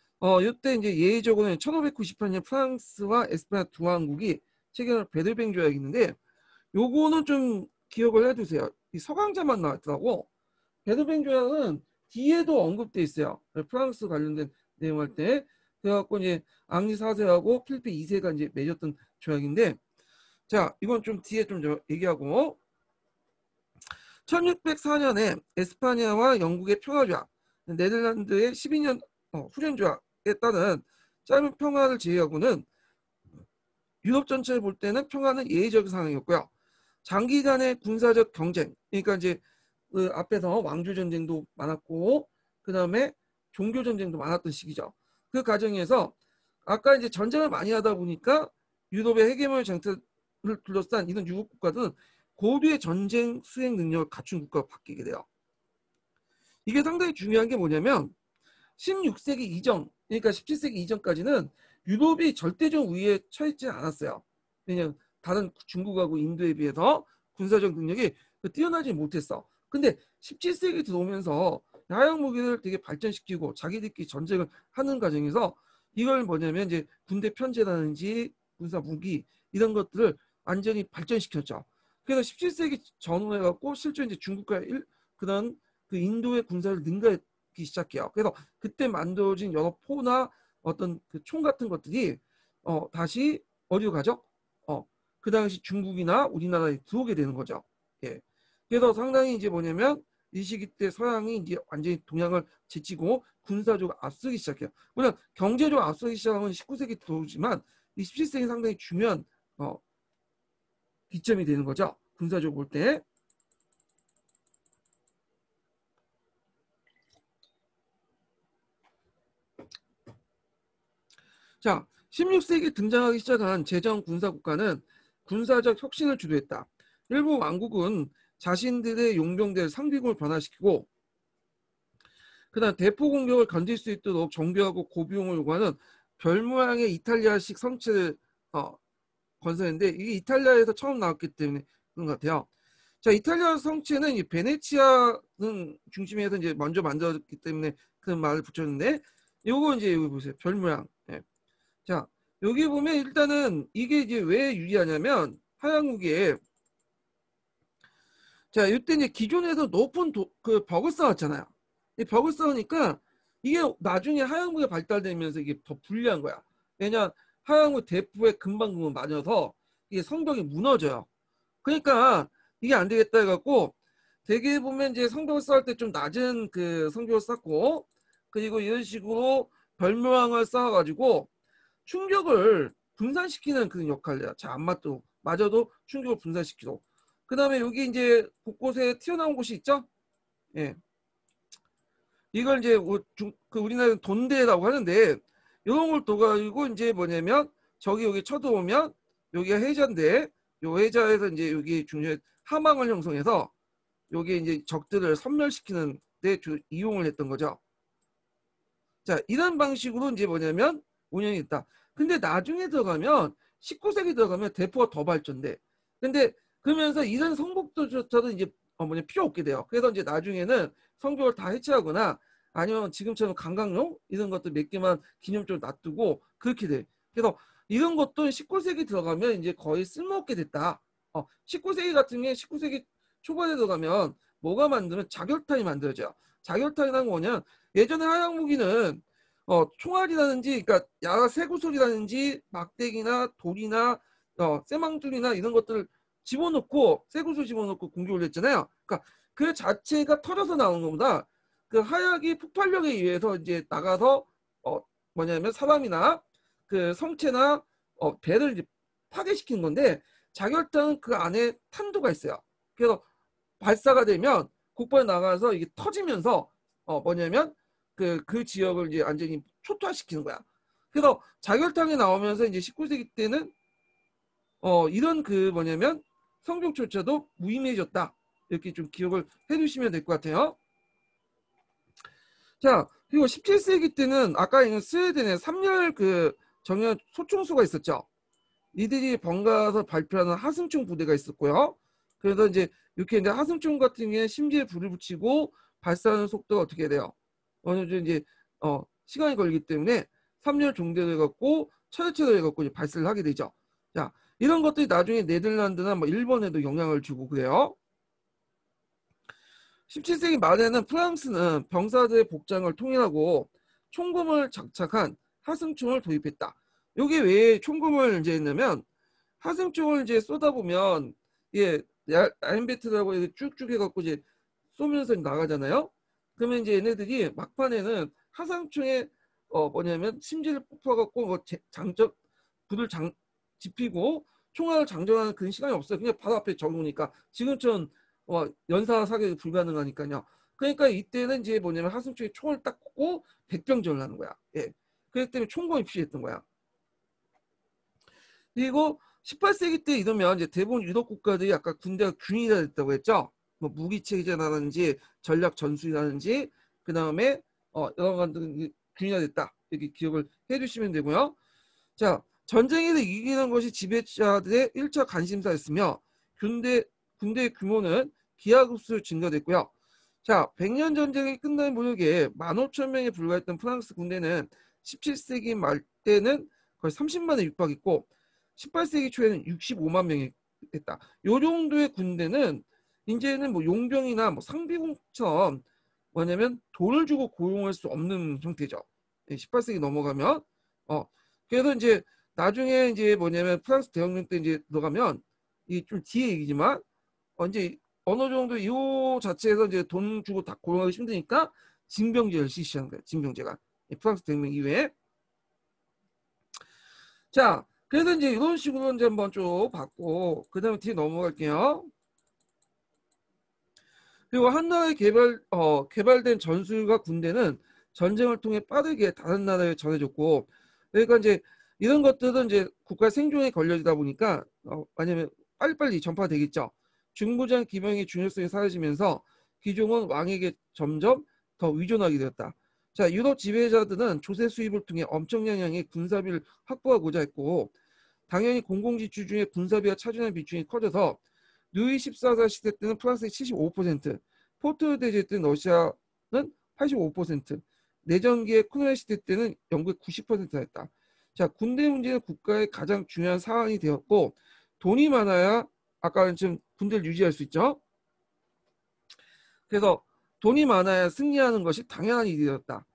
이때 이제 예외적으로는 1598년 프랑스와 에스파냐 두 왕국이 체결한 베들뱅 조약이 있는데 요거는 좀 기억을 해두세요. 이 서강자만 나왔더라고. 베들뱅 조약은 뒤에도 언급돼 있어요. 프랑스 관련된 내용할 때. 그래갖고 이제 앙리 4세하고 필리프 2세가 이제 맺었던 조약인데, 자, 이건 좀 뒤에 좀 얘기하고, 1604년에 에스파냐와 영국의 평화조약, 네덜란드의 12년 후련조약에 따른 짧은 평화를 제외하고는 유럽 전체를 볼 때는 평화는 예외적 상황이었고요. 장기간의 군사적 경쟁, 그러니까 이제 그 앞에서 왕조 전쟁도 많았고, 그 다음에 종교 전쟁도 많았던 시기죠. 그 과정에서 아까 이제 전쟁을 많이 하다 보니까 유럽의 헤게모니 정책을 둘러싼 이런 유럽 국가들은 고도의 전쟁 수행 능력을 갖춘 국가로 바뀌게 돼요. 이게 상당히 중요한 게 뭐냐면 16세기 이전, 그러니까 17세기 이전까지는 유럽이 절대적 우위에 처했지 않았어요. 왜냐하면 다른 중국하고 인도에 비해서 군사적 능력이 뛰어나지 못했어. 근데 17세기 들어오면서 야영 무기를 되게 발전시키고 자기들끼리 전쟁을 하는 과정에서 이걸 뭐냐면 이제 군대 편제라든지 군사 무기 이런 것들을 완전히 발전시켰죠. 그래서 17세기 전후해 갖고 실제 이제 중국과 그런 그 인도의 군사를 능가하기 시작해요. 그래서 그때 만들어진 여러 포나 어떤 그 총 같은 것들이 다시 어디로 가죠? 그 당시 중국이나 우리나라에 들어오게 되는 거죠. 예. 그래서 상당히 이제 뭐냐면 이 시기 때 서양이 이제 완전히 동양을 제치고 군사적으로 앞서기 시작해요. 물론 경제적으로 앞서기 시작하면 19세기 들어오지만 이 17세기 상당히 중요한 기점이 되는 거죠. 군사적으로 볼 때. 자, 16세기 등장하기 시작한 제정 군사 국가는 군사적 혁신을 주도했다. 일부 왕국은 자신들의 용병대를 상비군을 변화시키고 그다음 대포 공격을 건질 수 있도록 정교하고 고비용을 요구하는 별 모양의 이탈리아식 성체를 건설했는데 이게 이탈리아에서 처음 나왔기 때문에 그런 것 같아요. 자, 이탈리아 성체는 이 베네치아는 중심에서 이제 먼저 만들었기 때문에 그런 말을 붙였는데 요거 이제 여기 보세요. 별 모양. 예. 자, 여기 보면 일단은 이게 이제 왜 유리하냐면 하양국에 자, 이때 이제 기존에서 높은 그 벽을 쌓았잖아요. 이 벽을 쌓으니까 이게 나중에 하양국에 발달되면서 이게 더 불리한 거야. 왜냐 하양국 대포에 금방금방 맞아서 이게 성벽이 무너져요. 그러니까 이게 안 되겠다 해갖고 대개 보면 이제 성벽을 쌓을 때 좀 낮은 그 성벽을 쌓고 그리고 이런 식으로 별모양을 쌓아가지고 충격을 분산시키는 그런 역할을 해요. 잘 안 맞도록 맞아도 충격을 분산시키도록. 그 다음에 여기 이제 곳곳에 튀어나온 곳이 있죠. 예. 이걸 이제 그 우리나라는 돈대라고 하는데 이런 걸 둬가지고 이제 뭐냐면 저기 여기 쳐들어오면 여기가 해자인데 요 해자에서 이제 여기 중요한 하망을 형성해서 여기 이제 적들을 섬멸시키는 데 이용을 했던 거죠. 자, 이런 방식으로 이제 뭐냐면 운영이 있다. 근데 나중에 들어가면 19세기 들어가면 대포가 더 발전돼. 근데 그러면서 이런 성북도조차도 이제 뭐냐 필요 없게 돼요. 그래서 이제 나중에는 성벽을 다 해체하거나 아니면 지금처럼 관광용 이런 것도 몇 개만 기념적으로 놔두고 그렇게 돼. 그래서 이런 것도 19세기 들어가면 이제 거의 쓸모없게 됐다. 19세기 같은 게 19세기 초반에 들어가면 뭐가 만들면 자결탄이 만들어져요. 자결탄이라는 건 뭐냐? 예전에 하양무기는 총알이라든지 그러니까 야가 쇠구슬이라든지 막대기나 돌이나 쇠망줄이나 이런 것들을 집어넣고 쇠구슬 집어넣고 공격을 했잖아요. 그러니까 그 자체가 터져서 나오는 것보다 그 하약이 폭발력에 의해서 이제 나가서 뭐냐면 사람이나 그 성체나 배를 이제 파괴시킨 건데 자결탄은 그 안에 탄도가 있어요. 그래서 발사가 되면 국방에 나가서 이게 터지면서 뭐냐면 그 지역을 이제 완전히 초토화시키는 거야. 그래서 자결탕에 나오면서 이제 19세기 때는 이런 그 뭐냐면 성벽조차도 무의미해졌다. 이렇게 좀 기억을 해두시면 될 것 같아요. 자, 그리고 17세기 때는 아까 있는 스웨덴의 3열 그 정예 소총수가 있었죠. 이들이 번가서 발표하는 하승총 부대가 있었고요. 그래서 이제 이렇게 이제 하승총 같은 경우에 심지에 불을 붙이고 발사하는 속도가 어떻게 돼요? 어느 정도 이제 시간이 걸리기 때문에 3열 종대를 해갖고 차례차례 해갖고 이제 발사를 하게 되죠. 자, 이런 것들이 나중에 네덜란드나 뭐 일본에도 영향을 주고 그래요. 17세기 말에는 프랑스는 병사들의 복장을 통일하고 총검을 장착한 하승총을 도입했다. 이게 왜 총검을 이제 했냐면 하승총을 이제 쏘다 보면 예, 아임베트라고 쭉쭉 해갖고 이제 쏘면서 나가잖아요. 그러면 이제 얘네들이 막판에는 하상총에 뭐냐면 심지를 뽑아갖고 뭐 장전 불을 지피고 총알을 장전하는 그런 시간이 없어요. 그냥 바로 앞에 적으니까 지금처럼 연사 사격이 불가능하니까요. 그러니까 이때는 이제 뭐냐면 하승총에 총을 딱 꽂고 백병전을 하는 거야. 예. 그렇기 때문에 총검이 필요했던 거야. 그리고 18세기 때 이러면 이제 대부분 유럽 국가들이 아까 군대가 균일화됐다고 했죠. 뭐 무기 체제라든지 전략 전술이라든지 그 다음에 여러 가지 균일화됐다. 이렇게 기억을 해주시면 되고요. 자, 전쟁에서 이기는 것이 지배자들의 1차 관심사였으며 군대의 규모는 기하급수로 증가됐고요. 자, 100년 전쟁이 끝난 무렵에 15,000명에 불과했던 프랑스 군대는 17세기 말 때는 거의 30만에 육박했고 18세기 초에는 65만 명이 됐다. 요 정도의 군대는 이제는 뭐 용병이나 뭐 상비군처럼 뭐냐면 돈을 주고 고용할 수 없는 형태죠. 18세기 넘어가면 그래서 이제 나중에 이제 뭐냐면 프랑스 대혁명 때 이제 들어가면 이 좀 뒤에 얘기지만 이제 어느 정도 이 자체에서 이제 돈 주고 다 고용하기 힘드니까 징병제를 실시하는 거예요. 징병제가 프랑스 대혁명 이후에. 자, 그래서 이제 이런 식으로 이제 한번 쭉 봤고 그 다음에 뒤에 넘어갈게요. 그리고 한 나라에 개발된 전술과 군대는 전쟁을 통해 빠르게 다른 나라에 전해졌고 그러니까 이제 이런 것들은 이제 국가 생존에 걸려지다 보니까 왜냐면 빨리빨리 전파되겠죠. 중부장 기병의 중요성이 사라지면서 기종은 왕에게 점점 더 의존하게 되었다. 자, 유럽 지배자들은 조세 수입을 통해 엄청난 양의 군사비를 확보하고자 했고 당연히 공공지출 중에 군사비가 차지하는 비중이 커져서 루이 14세 시대 때는 프랑스의 75%, 포트 대제 때는 러시아는 85%, 내전기의 코로나 시대 때는 영국의 90%였다. 자, 군대 문제는 국가의 가장 중요한 사안이 되었고 돈이 많아야 아까는 지금 군대를 유지할 수 있죠. 그래서 돈이 많아야 승리하는 것이 당연한 일이었다.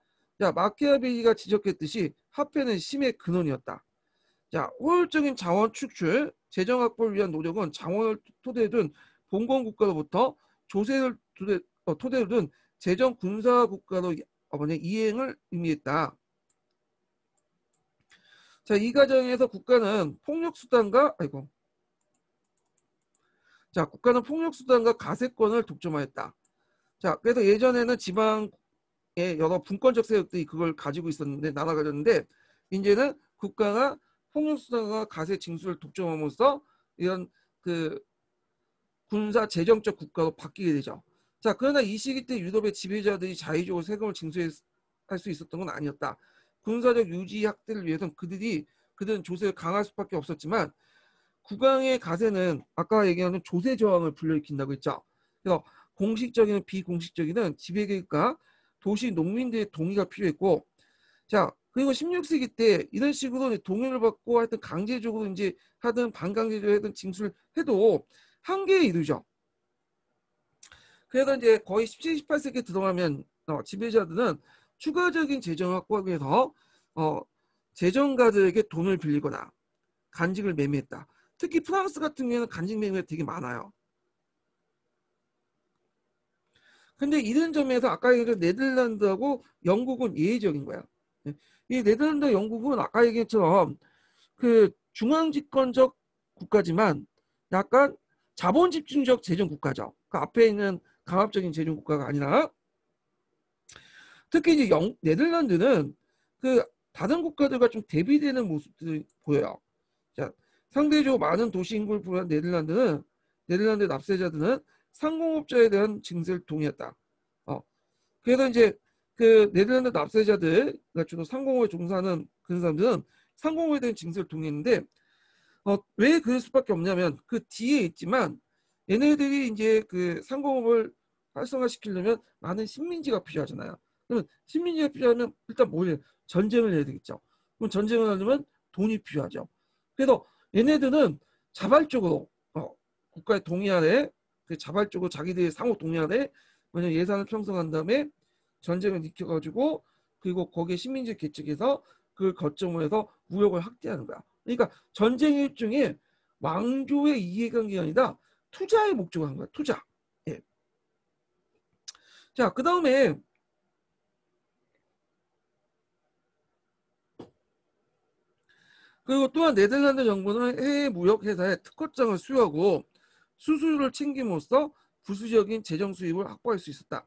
자, 마키아벨리가 지적했듯이 화폐는 힘의 근원이었다. 자, 효율적인 자원 축출, 재정 확보를 위한 노력은 자원을 토대로 둔 봉건 국가로부터 조세를 토대로 둔 재정 군사 국가로 이행을 의미했다. 자, 이 과정에서 국가는 폭력수단과 가세권을 독점하였다. 자, 그래서 예전에는 지방의 여러 분권적 세력들이 그걸 가지고 있었는데 나눠 가졌는데 이제는 국가가 폭력수단과 가세 징수를 독점함으로써 이런 그 군사 재정적 국가로 바뀌게 되죠. 자, 그러나 이 시기 때 유럽의 지배자들이 자의적으로 세금을 징수할 수 있었던 건 아니었다. 군사적 유지 확대를 위해서는 그들은 조세를 강할 수밖에 없었지만 국왕의 가세는 아까 얘기하는 조세 저항을 불러일으킨다고 했죠. 그래서 공식적인 비공식적인 지배계획과 도시 농민들의 동의가 필요했고, 자, 그리고 16세기 때 이런 식으로 동의를 받고 하여튼 강제적으로 이제 하든 반강제적으로 하든 징수를 해도 한계에 이르죠. 그래서 이제 거의 17, 18세기 들어가면 지배자들은 추가적인 재정 확보하기 위해서 재정가들에게 돈을 빌리거나 간직을 매매했다. 특히 프랑스 같은 경우에는 간직 매매가 되게 많아요. 근데 이런 점에서 아까 얘기한 네덜란드하고 영국은 예외적인 거야. 이 네덜란드, 영국은 아까 얘기한 것처럼 그 중앙집권적 국가지만 약간 자본 집중적 재정 국가죠. 그 앞에 있는 강압적인 재정 국가가 아니라 특히 이제 네덜란드는 그 다른 국가들과 좀 대비되는 모습들이 보여요. 자, 상대적으로 많은 도시 인구를 보유한 네덜란드 납세자들은 상공업자에 대한 증세를 동의했다. 그래서 이제 그 네덜란드 납세자들, 그러니까 주로 상공업에 종사하는 그런 사람들은 상공업에 대한 증세를 동의했는데, 왜 그럴 수밖에 없냐면 그 뒤에 있지만 얘네들이 이제 그 상공업을 활성화시키려면 많은 식민지가 필요하잖아요. 그러면 식민지가 필요하면 일단 뭘 해요? 전쟁을 해야 되겠죠. 그럼 전쟁을 하려면 돈이 필요하죠. 그래서 얘네들은 자발적으로 국가의 동의 아래 그 자발적으로 자기들이 상호 동의 아래 뭐냐 예산을 편성한 다음에 전쟁을 일으켜가지고 그리고 거기에 식민지 개척해서 그걸 거점으로 해서 무역을 확대하는 거야. 그러니까 전쟁의 일종의 왕조의 이해관계가 아니라 투자의 목적을 한 거야. 투자. 예. 자, 그 다음에 그리고 또한 네덜란드 정부는 해외 무역 회사에 특허장을 수여하고 수수료를 챙김으로써 부수적인 재정 수입을 확보할 수 있었다.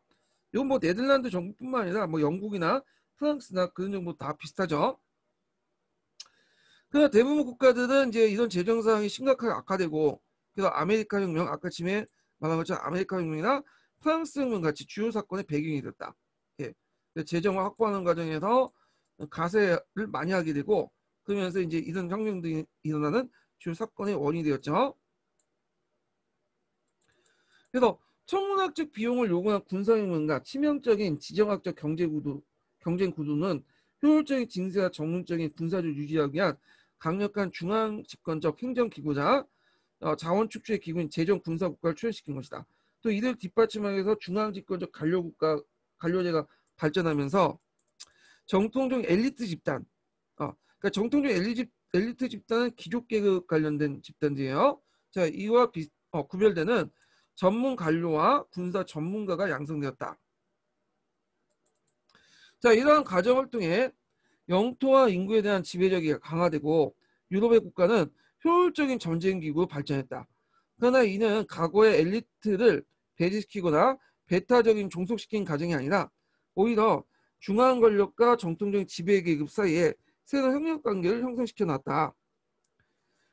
이건 뭐 네덜란드 정부뿐만 아니라 뭐 영국이나 프랑스나 그런 정부 다 비슷하죠. 그러나 대부분 국가들은 이제 이런 재정 상황이 심각하게 악화되고 그래서 아메리카 혁명 아까 처음에 말한 것처럼 아메리카 혁명이나 프랑스 혁명 같이 주요 사건의 배경이 됐다. 예. 재정을 확보하는 과정에서 가세를 많이 하게 되고 그러면서 이제 이런 혁명들이 일어나는 주요 사건의 원인이 되었죠. 그래서 천문학적 비용을 요구한 군사혁명과 치명적인 지정학적 경쟁 구도는 효율적인 징세와 전문적인 군사를 유지하기 위한 강력한 중앙 집권적 행정기구자 자원 축출의 기구인 재정 군사 국가를 출현시킨 것이다. 또 이를 뒷받침하기 위해서 중앙 집권적 관료제가 발전하면서 정통적 엘리트 집단, 그러니까 정통적 엘리트 집단은 귀족 계급 관련된 집단들이에요. 자, 이와 구별되는 전문 관료와 군사 전문가가 양성되었다. 자, 이러한 과정을 통해 영토와 인구에 대한 지배력이 강화되고 유럽의 국가는 효율적인 전쟁기구로 발전했다. 그러나 이는 과거의 엘리트를 배제시키거나 배타적인 종속시킨 과정이 아니라 오히려 중앙 권력과 정통적인 지배계급 사이에 새로운 협력관계를 형성시켜 놨다.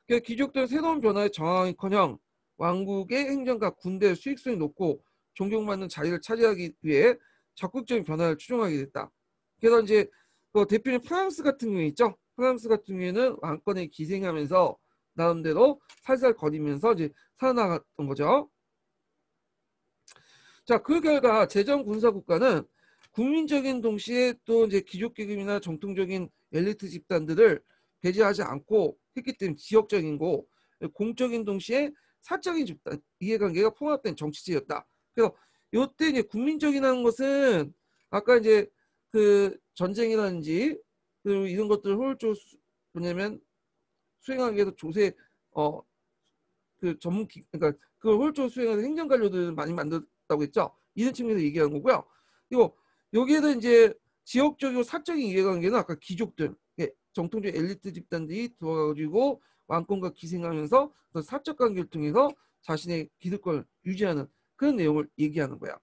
그러니까 귀족들은 새로운 변화에 저항하기커녕 왕국의 행정과 군대의 수익성이 높고 존경받는 자리를 차지하기 위해 적극적인 변화를 추종하게 됐다. 그래서 이제 그 대표님 프랑스 같은 경우 있죠. 프랑스 같은 경우에는 왕권에 기생하면서 나름대로 살살 거리면서 이제 살아나갔던 거죠. 자, 그 결과 재정 군사 국가는 국민적인 동시에 또 이제 귀족계급이나 정통적인 엘리트 집단들을 배제하지 않고 했기 때문에 지역적인 거 공적인 동시에 사적인 집단 이해관계가 통합된 정치제였다. 그래서 이때 이제 국민적이라는 것은 아까 이제 그 전쟁이라든지 그리고 이런 것들을 효율적으로 뭐냐면 수행하기 위해서 조세 그 전문 그러니까 그걸 효율적으로 수행하는 행정 관료들을 많이 만들었다고 했죠. 이런 측면에서 얘기하는 거고요. 그리고 여기에도 이제 지역적이고 사적인 이해관계는 아까 귀족들, 정통적 엘리트 집단들이 들어가지고 왕권과 기생하면서 사적 관계를 통해서 자신의 기득권을 유지하는 그런 내용을 얘기하는 거야.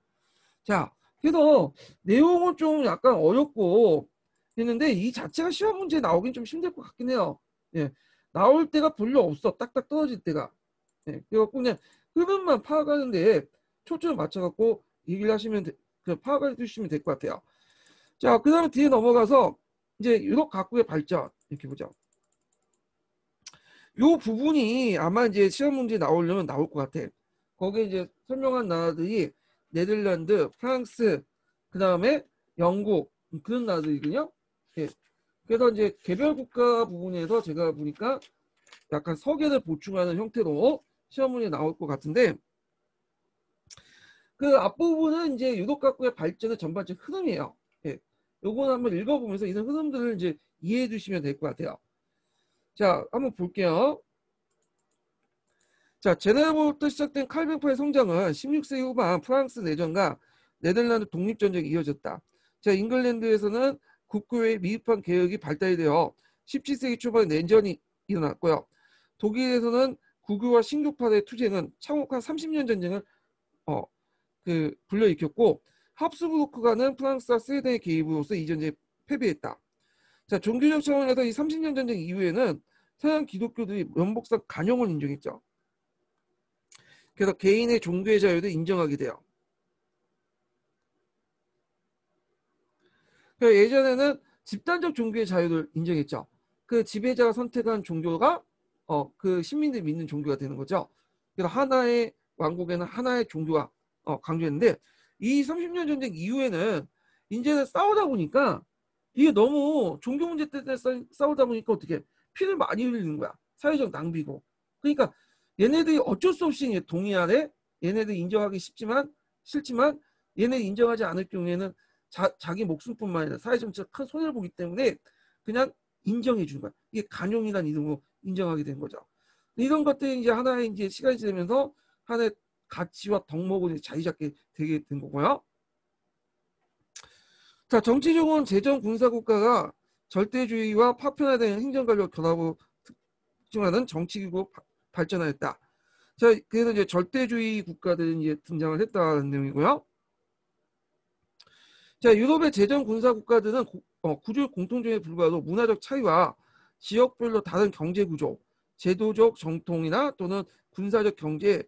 자, 그래서 내용은 좀 약간 어렵고 했는데 이 자체가 시험 문제에 나오긴 좀 힘들 것 같긴 해요. 예, 나올 때가 별로 없어. 딱딱 떨어질 때가. 예, 그래갖고 그냥 흐름만 파악하는데 초점을 맞춰갖고 얘기를 하시면 파악해 주시면 될 것 같아요. 자, 그 다음에 뒤에 넘어가서 이제 유럽 각국의 발전 이렇게 보죠. 요 부분이 아마 이제 시험 문제 나오려면 나올 것 같아. 거기에 이제 설명한 나라들이 네덜란드, 프랑스, 그 다음에 영국 그런 나라들이거든요. 예. 그래서 이제 개별 국가 부분에서 제가 보니까 약간 서계를 보충하는 형태로 시험 문제 나올 것 같은데 그 앞부분은 이제 유럽 각국의 발전의 전반적 흐름이에요. 예. 요거는 한번 읽어보면서 이런 흐름들을 이제 이해해 주시면 될 것 같아요. 자, 한번 볼게요. 자, 제네바부터 시작된 칼뱅파의 성장은 16세기 후반 프랑스 내전과 네덜란드 독립전쟁이 이어졌다. 자, 잉글랜드에서는 국교의 미흡한 개혁이 발달이 되어 17세기 초반에 내전이 일어났고요. 독일에서는 국유와 신교파의 투쟁은 참혹한 30년 전쟁을 불러일으켰고 합스부르크가는 프랑스와 스웨덴의 개입으로써 이 전쟁에 패배했다. 자, 종교적 차원에서 이 30년 전쟁 이후에는 서양 기독교들이 면목상 간용을 인정했죠. 그래서 개인의 종교의 자유도 인정하게 돼요. 그러니까 예전에는 집단적 종교의 자유를 인정했죠. 그 지배자가 선택한 종교가 그 시민들이 믿는 종교가 되는 거죠. 그래서 하나의 왕국에는 하나의 종교가 강조했는데 이 30년 전쟁 이후에는 이제는 싸우다 보니까 이게 너무 종교 문제 때문에 싸우다 보니까 어떻게 피를 많이 흘리는 거야. 사회적 낭비고. 그러니까 얘네들이 어쩔 수 없이 동의하네. 얘네들 인정하기 싫지만 얘네 인정하지 않을 경우에는 자기 목숨뿐만 아니라 사회 전체가 큰 손해를 보기 때문에 그냥 인정해 주는 거야. 이게 간용이라는 이름으로 인정하게 된 거죠. 이런 것들이 이제 하나의 이제 시간이 지나면서 하나의 가치와 덕목을 자리 잡게 되게 된 거고요. 자, 정치적으로는 제정 군사국가가 절대주의와 파편화된 행정관료 결합으로 특징하는 정치기구 발전하였다. 자, 그래서 이제 절대주의 국가들이 이제 등장을 했다는 내용이고요. 자, 유럽의 제정 군사 국가들은 구조 공통점에 불과하도 문화적 차이와 지역별로 다른 경제 구조, 제도적 정통이나 또는 군사적 경제에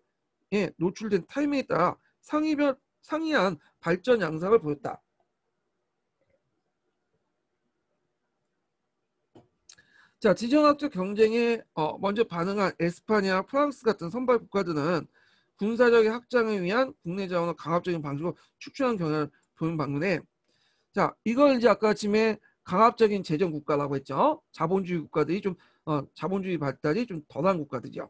노출된 타이밍에 따라 상이한 발전 양상을 보였다. 자, 지정학적 경쟁에 먼저 반응한 에스파냐, 프랑스 같은 선발 국가들은 군사적 확장을 위한 국내 자원을 강압적인 방식으로 축출한 경향을 보는 반면에, 자, 이걸 이제 아까 아침에 강압적인 재정 국가라고 했죠. 자본주의 국가들이 좀 자본주의 발달이 좀 덜한 국가들이죠.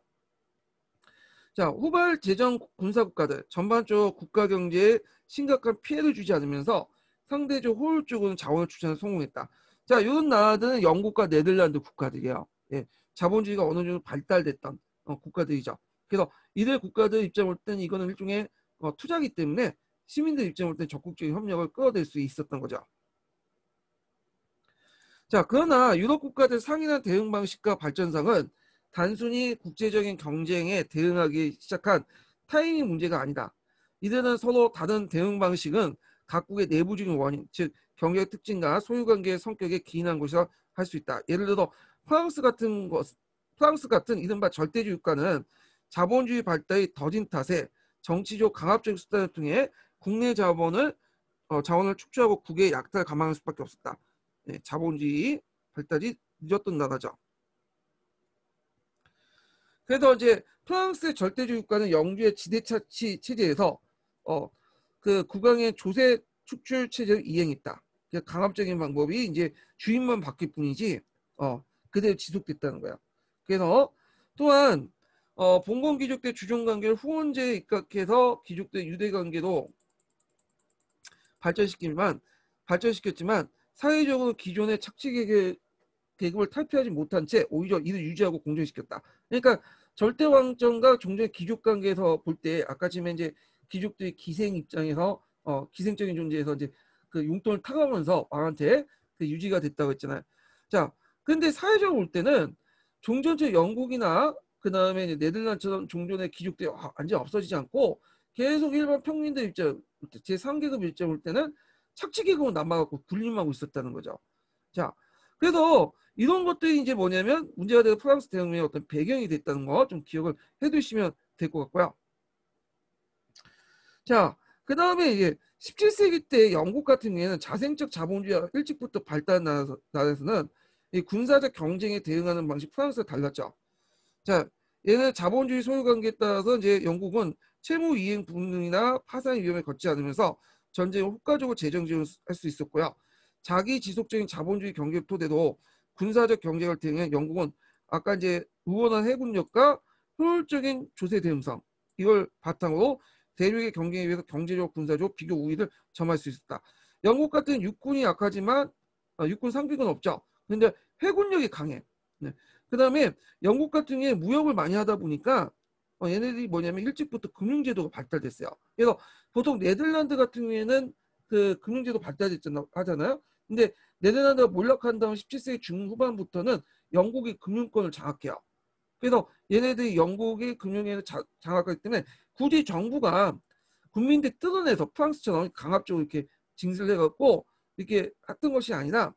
자, 후발 재정 군사 국가들 전반적으로 국가 경제에 심각한 피해를 주지 않으면서 상대적 효율적으로 자원을 축전에 성공했다. 자, 이런 나라들은 영국과 네덜란드 국가들이에요. 예, 자본주의가 어느 정도 발달됐던 국가들이죠. 그래서 이들 국가들 입장 볼 때는 이거는 일종의 투자기 때문에 시민들 입장 볼 때 적극적인 협력을 끌어낼 수 있었던 거죠. 자, 그러나 유럽 국가들 상인한 대응 방식과 발전상은 단순히 국제적인 경쟁에 대응하기 시작한 타이밍 문제가 아니다. 이들은 서로 다른 대응 방식은 각국의 내부적인 원인, 즉 경제 특징과 소유관계의 성격에 기인한 것이라 할 수 있다. 예를 들어 프랑스 같은 이른바 절대주의 국가는 자본주의 발달이 더딘 탓에 정치적 강압적 수단을 통해 국내 자원을 축출하고 국외 약탈 감행할 수밖에 없었다. 네, 자본주의 발달이 늦었던 나라죠. 그래서 이제 프랑스의 절대주의 국가는 영주의 지대차치 체제에서 그 국왕의 조세 축출 체제를 이행했다. 강압적인 방법이 이제 주인만 바뀔 뿐이지 그대로 지속됐다는 거야. 그래서 또한 봉건 귀족대 주종 관계를 후원제에 입각해서 귀족대 유대 관계도 발전시켰지만 사회적으로 기존의 착취 계급을 탈피하지 못한 채 오히려 이를 유지하고 공존시켰다. 그러니까 절대 왕정과 종전의 귀족 관계에서 볼 때 아까 지금 이제 귀족들이 기생 입장에서 기생적인 존재에서 이제 그 용돈을 타가면서 왕한테 그 유지가 됐다고 했잖아요. 자, 근데 사회적으로 볼 때는 종전체 영국이나 그 다음에 네덜란드처럼 종전의 귀족들이 완전히 없어지지 않고 계속 일반 평민들 입장, 제3계급 입장 볼 때는 착취계급은 남아갖고 군림하고 있었다는 거죠. 자, 그래서 이런 것들이 이제 뭐냐면 문제가 되는 프랑스 대혁명의 어떤 배경이 됐다는 거 좀 기억을 해두시면 될 것 같고요. 자, 그 다음에 이제 17세기 때 영국 같은 경우에는 자생적 자본주의가 일찍부터 발달한 나라에서는 이 군사적 경쟁에 대응하는 방식 프랑스와 달랐죠. 자, 얘는 자본주의 소유관계에 따라서 이제 영국은 채무 이행 불능이나 파산의 위험에 걷지 않으면서 전쟁을 효과적으로 재정 지원할 수 있었고요. 자기 지속적인 자본주의 경제 토대로 군사적 경쟁을 대응해 영국은 아까 이제 우원한 해군력과 효율적인 조세 대응성 이걸 바탕으로 대륙의 경쟁에 의해서 경제적 군사적 비교 우위를 점할 수 있었다. 영국 같은 육군이 약하지만 육군 상비군 없죠. 근데 해군력이 강해. 네. 그 다음에 영국 같은 경우에 무역을 많이 하다 보니까 얘네들이 뭐냐면 일찍부터 금융제도가 발달됐어요. 그래서 보통 네덜란드 같은 경우에는 그 금융제도 발달됐잖아 하잖아요. 근데 네덜란드가 몰락한 다음 17세기 중후반부터는 영국이 금융권을 장악해요. 그래서 얘네들이 영국이 금융에 장악하기 때문에 굳이 정부가 국민들 뜯어내서 프랑스처럼 강압적으로 이렇게 징수를 해갖고 이렇게 했던 것이 아니라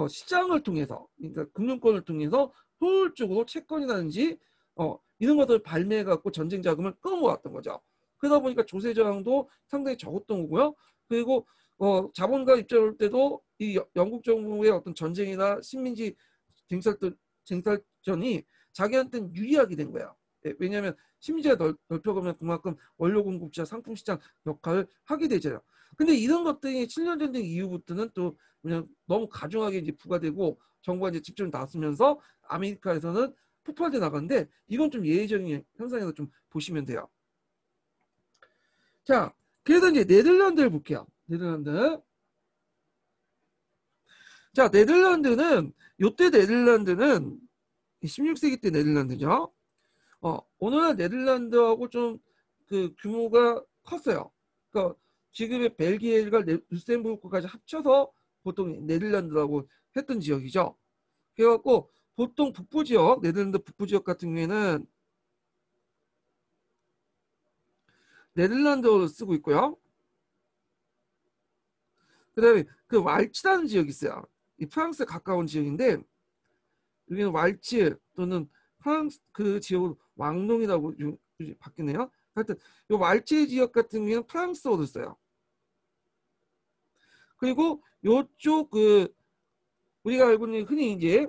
시장을 통해서, 그러니까 금융권을 통해서 효율적으로 채권이라든지 이런 것들을 발매해 갖고 전쟁 자금을 끌어모았던 거죠. 그러다 보니까 조세 저항도 상당히 적었던 거고요. 그리고 자본가 입장을 볼 때도 이 영국 정부의 어떤 전쟁이나 식민지 쟁탈전이 자기한테는 유리하게 된 거예요. 왜냐하면 식민지가 넓혀가면 그만큼 원료 공급자, 상품 시장 역할을 하게 되잖아요. 근데 이런 것들이 7년 전쟁 이후부터는 또 그냥 너무 가중하게 이제 부과되고 정부가 이제 집중을 나서면서 아메리카에서는 폭발돼 나가는데 이건 좀 예외적인 현상에서 좀 보시면 돼요. 자, 그래서 이제 네덜란드를 볼게요. 네덜란드. 자, 네덜란드는 요때 네덜란드는 16세기 때 네덜란드죠. 오늘날 네덜란드하고 좀 그 규모가 컸어요. 그러니까 지금의 벨기에가 룩셈부르크까지 합쳐서 보통 네덜란드라고 했던 지역이죠. 그래갖고 보통 북부 지역, 네덜란드 북부 지역 같은 경우에는 네덜란드어를 쓰고 있고요. 그다음에 그 왈츠라는 지역이 있어요. 이 프랑스에 가까운 지역인데 여기는 왈츠 또는 프랑스 그 지역은 왕농이라고 바뀌네요. 하여튼 이 왈츠 지역 같은 경우는 프랑스어를 써요. 그리고 요쪽 그 우리가 알고 있는 흔히 이제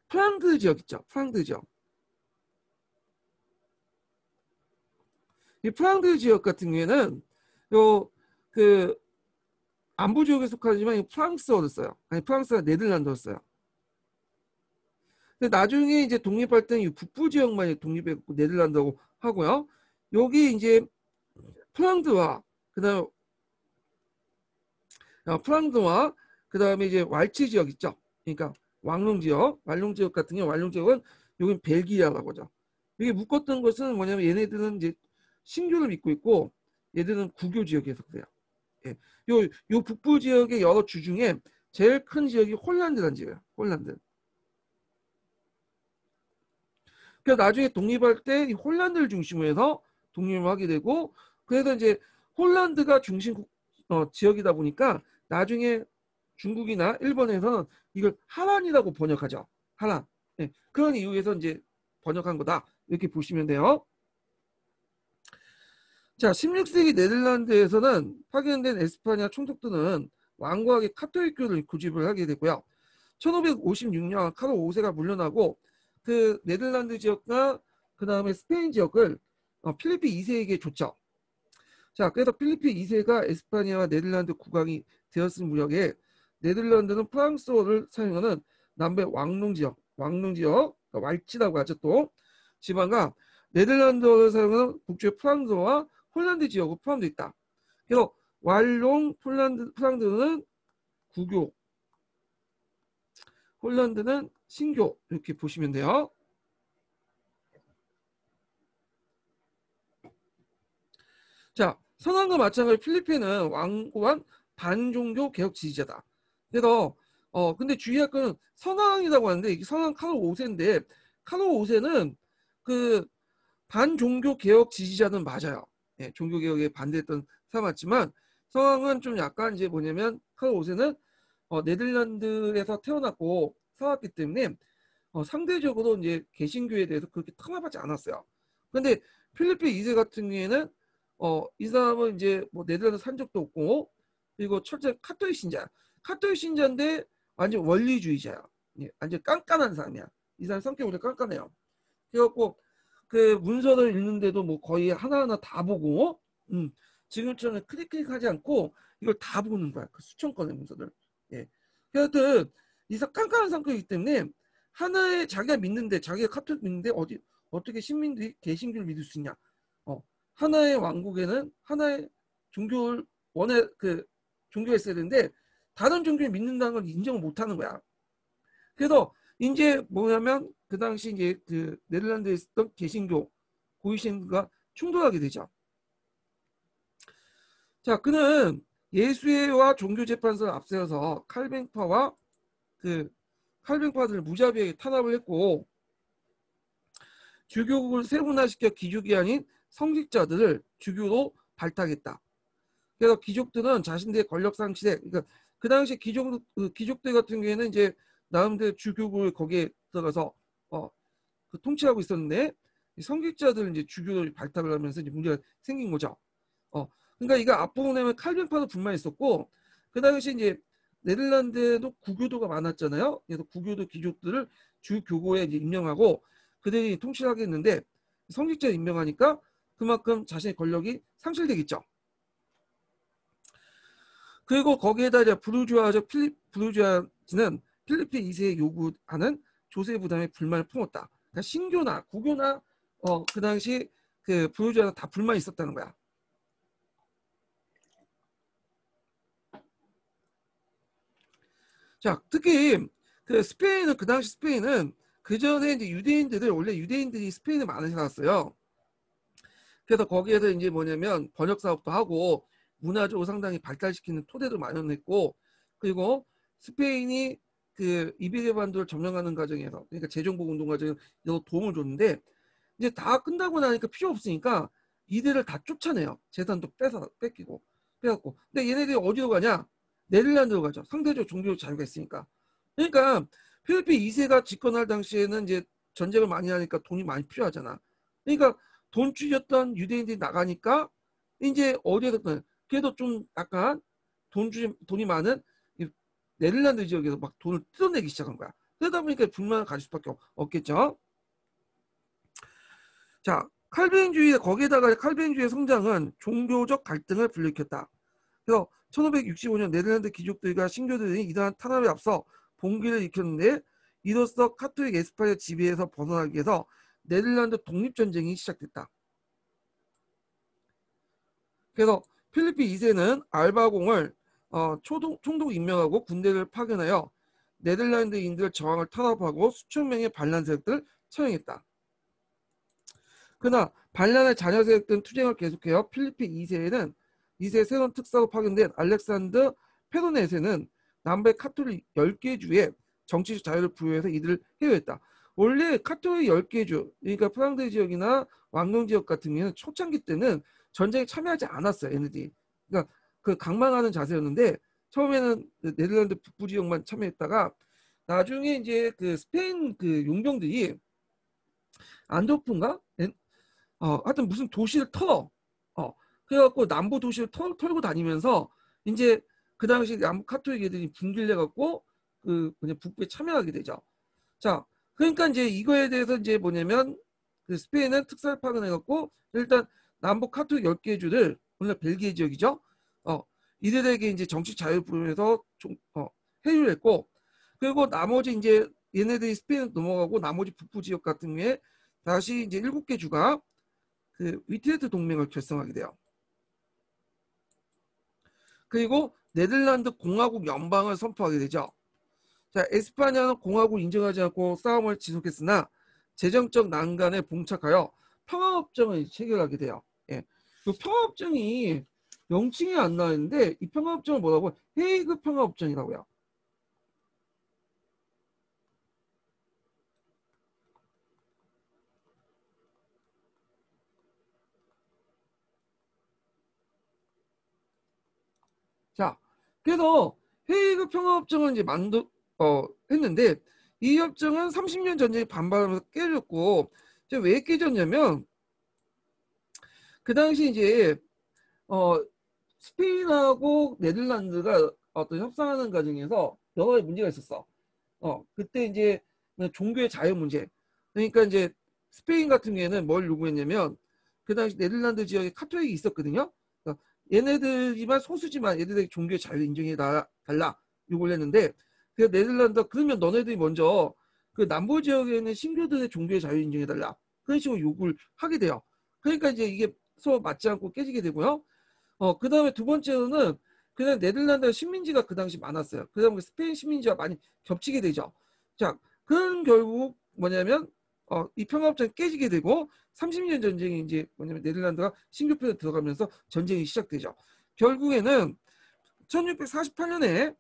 프랑드 지역 있죠. 프랑드 지역. 이 프랑드 지역 같은 경우에는 요 그 안보 지역에 속하지만 프랑스어를 써요. 아니 프랑스가 네덜란드어를 써요. 근데 나중에 이제 독립할 때는 이 북부 지역만 독립했고 네덜란드하고 하고요. 여기 이제 프랑드와 그다음 그다음에 이제 왈츠 지역 있죠. 그러니까 왕농 지역, 왈농 지역 같은 경우 왈농 지역은 여긴 벨기에라고 하죠. 이게 묶었던 것은 뭐냐면 얘네들은 이제 신교를 믿고 있고 얘들은 구교 지역에 속해요. 예. 요 북부 지역의 여러 주 중에 제일 큰 지역이 홀란드라는 지역이에요. 홀란드. 그래서 나중에 독립할 때 이 홀란드를 중심으로 해서 독립을 하게 되고 그래서 이제 홀란드가 중심 지역이다 보니까 나중에 중국이나 일본에서는 이걸 하란이라고 번역하죠. 하란. 네. 그런 이유에서 이제 번역한 거다. 이렇게 보시면 돼요. 자, 16세기 네덜란드에서는 파견된 에스파냐 총독들은 완고하게 카톨릭교를 고집을 하게 되고요. 1556년 카로 5세가 물러나고 그 네덜란드 지역과 그 다음에 스페인 지역을 필리핀 2세에게 줬죠. 자, 그래서 필리핀 2세가 에스파냐와 네덜란드 국왕이 되었을 무렵에 네덜란드는 프랑스어를 사용하는 남배 왕농 지역, 그러니까 왈치라고 하죠. 또 지방과 네덜란드어를 사용하는 북쪽의 프랑스어와 홀란드 지역으로 포함되어 있다. 그래서 왈롱 프랑스는 구교, 홀란드는 신교 이렇게 보시면 돼요. 자, 선왕과 마찬가지로 필리핀은 완고한 반종교 개혁 지지자다. 그래서 근데 주의할 건 선왕이라고 하는데 이게 선왕 카로 5세인데 카로 5세는 그 반종교 개혁 지지자는 맞아요. 예, 종교 개혁에 반대했던 사람 맞지만 선왕은 좀 약간 이제 뭐냐면 카로 5세는 네덜란드에서 태어났고 살았기 때문에 상대적으로 이제 개신교에 대해서 그렇게 탄압하지 않았어요. 근데 필리핀 2세 같은 경우에는 이 사람은 이제 뭐 네덜란드 산 적도 없고 그리고 철저히 카톨릭 신자. 카톨릭 신자인데 완전 원리주의자야. 예, 완전 깐깐한 사람이야. 이 사람 성격이 원래 깐깐해요. 그래갖고 그 문서를 읽는데도 뭐 거의 하나하나 다 보고 지금처럼 클릭하지 않고 이걸 다 보는 거야. 그 수천 건의 문서들. 예. 하여튼 이 사람 깐깐한 성격이기 때문에 하나의 자기가 믿는데 자기가 카톨릭 믿는데 어떻게 시민들이 개신교를 믿을 수 있냐. 하나의 왕국에는 하나의 종교를 종교가 있어야 되는데 다른 종교를 믿는다는 걸 인정을 못 하는 거야. 그래서 이제 뭐냐면 그 당시 이제 그 네덜란드에 있었던 개신교 고위신과 충돌하게 되죠. 자, 그는 예수회와 종교재판소를 앞세워서 칼뱅파들을 무자비하게 탄압을 했고 주교국을 세분화시켜 귀족이 아닌 성직자들을 주교로 발탁했다. 그래서 귀족들은 자신들의 권력 상실에 그러니까 그 당시 귀족들 같은 경우에는 이제 나름대로 주교국을 거기에 들어가서 그 통치하고 있었는데 성직자들은 이제 주교를 발탁을 하면서 이제 문제가 생긴 거죠. 그러니까 이거 앞부분에는 칼빈파도 불만이 있었고 그 당시 이제 네덜란드에도 구교도가 많았잖아요. 그래서 구교도 귀족들을 주교고에 이제 임명하고 그들이 통치를 하겠는데 성직자 임명하니까 그만큼 자신의 권력이 상실되겠죠. 그리고 거기에다 이제 부르주아지는 필리프 2세의 요구하는 조세 부담에 불만을 품었다. 그러니까 신교나 구교나 그 당시 그 부르주아는 다 불만이 있었다는 거야. 자, 특히 그 스페인은 그 당시 스페인은 그 전에 이제 원래 유대인들이 스페인에 많이 살았어요. 그래서 거기에서 이제 뭐냐면 번역 사업도 하고 문화적으로 상당히 발달시키는 토대도 마련했고 그리고 스페인이 그 이베리아 반도를 점령하는 과정에서 그러니까 재정복 운동 과정에서 도움을 줬는데 이제 다 끝나고 나니까 필요 없으니까 이들을 다 쫓아내요. 재산도 빼갖고. 근데 얘네들이 어디로 가냐? 네덜란드로 가죠. 상대적 종교적 자유가 있으니까. 그러니까 필리핀 2세가 집권할 당시에는 이제 전쟁을 많이 하니까 돈이 많이 필요하잖아. 그러니까 돈 줄였던 유대인들이 나가니까 이제 어디에서 그래도 좀 약간 돈이 많은 네덜란드 지역에서 막 돈을 뜯어내기 시작한 거야. 그러다 보니까 불만을 가질 수밖에 없겠죠. 자, 거기에다가 칼빈주의 성장은 종교적 갈등을 불러일으켰다. 그래서 1565년 네덜란드 귀족들과 신교들이 이러한 탄압에 앞서 봉기를 일으켰는데 이로써 카톨릭 에스파냐 지배에서 벗어나기 위해서 네덜란드 독립전쟁이 시작됐다. 그래서 필리핀 2세는 알바공을 총독 임명하고 군대를 파견하여 네덜란드인들 저항을 탄압하고 수천 명의 반란 세력들을 처형했다. 그러나 반란의 자녀 세력들은 투쟁을 계속해요. 필리핀 2세의 새로운 특사로 파견된 알렉산더 페로넷에는 남백 카톨릭 10개 주에 정치적 자유를 부여해서 이들을 해외했다. 원래 카톨릭 10개 주, 그러니까 프랑스 지역이나 왕동 지역 같은 경우에는 초창기 때는 전쟁에 참여하지 않았어요. 얘네들이. 그러니까 그 강망하는 자세였는데 처음에는 네덜란드 북부 지역만 참여했다가 나중에 이제 그 스페인 그 용병들이 안토프인가? 하여튼 무슨 도시를 그래갖고 남부 도시를 털고 다니면서 이제 그 당시 남부 카톨릭 애들이 분길돼 갖고 그 그냥 북부에 참여하게 되죠. 자, 그러니까 이제 이거에 대해서 이제 뭐냐면 그 스페인은 특사를 파견해갖고 일단 남부 카톨릭 10개 주를 오늘 벨기에 지역이죠. 이들에게 이제 정치 자유를 부여해서 해유를 했고 그리고 나머지 이제 얘네들이 스페인 넘어가고 나머지 북부 지역 같은 경우에 다시 이제 7개 주가 그 위트레트 동맹을 결성하게 돼요. 그리고 네덜란드 공화국 연방을 선포하게 되죠. 자, 에스파냐는 공화국을 인정하지 않고 싸움을 지속했으나 재정적 난간에 봉착하여 평화협정을 체결하게 돼요. 예. 그 평화협정이 명칭이 안 나왔는데 이 평화협정을 뭐라고? 헤이그 평화협정이라고요. 자, 그래서 헤이그 평화협정을 이제 했는데 이 협정은 30년 전쟁에 반발하면서 깨졌고 왜 깨졌냐면 그 당시 이제 스페인하고 네덜란드가 어떤 협상하는 과정에서 여러 가지 문제가 있었어. 그때 이제 종교의 자유 문제. 그러니까 이제 스페인 같은 경우에는 뭘 요구했냐면 그 당시 네덜란드 지역에 카톨릭이 있었거든요. 그러니까 얘네들이만 소수지만 얘네들에게 종교의 자유 인정해 달라 요구를 했는데 그 네덜란드가 그러면 너네들이 먼저 그 남부 지역에 있는 신교들의 종교의 자유 인정해 달라 그런 식으로 요구를 하게 돼요. 그러니까 이제 이게 서로 맞지 않고 깨지게 되고요. 그 다음에 두 번째로는 그냥 네덜란드 식민지가 그 당시 많았어요. 그 다음에 스페인 식민지와 많이 겹치게 되죠. 자, 그런 결국 뭐냐면 이 평화협정이 깨지게 되고 30년 전쟁이 이제 뭐냐면 네덜란드가 신교편에 들어가면서 전쟁이 시작되죠. 결국에는 1648년에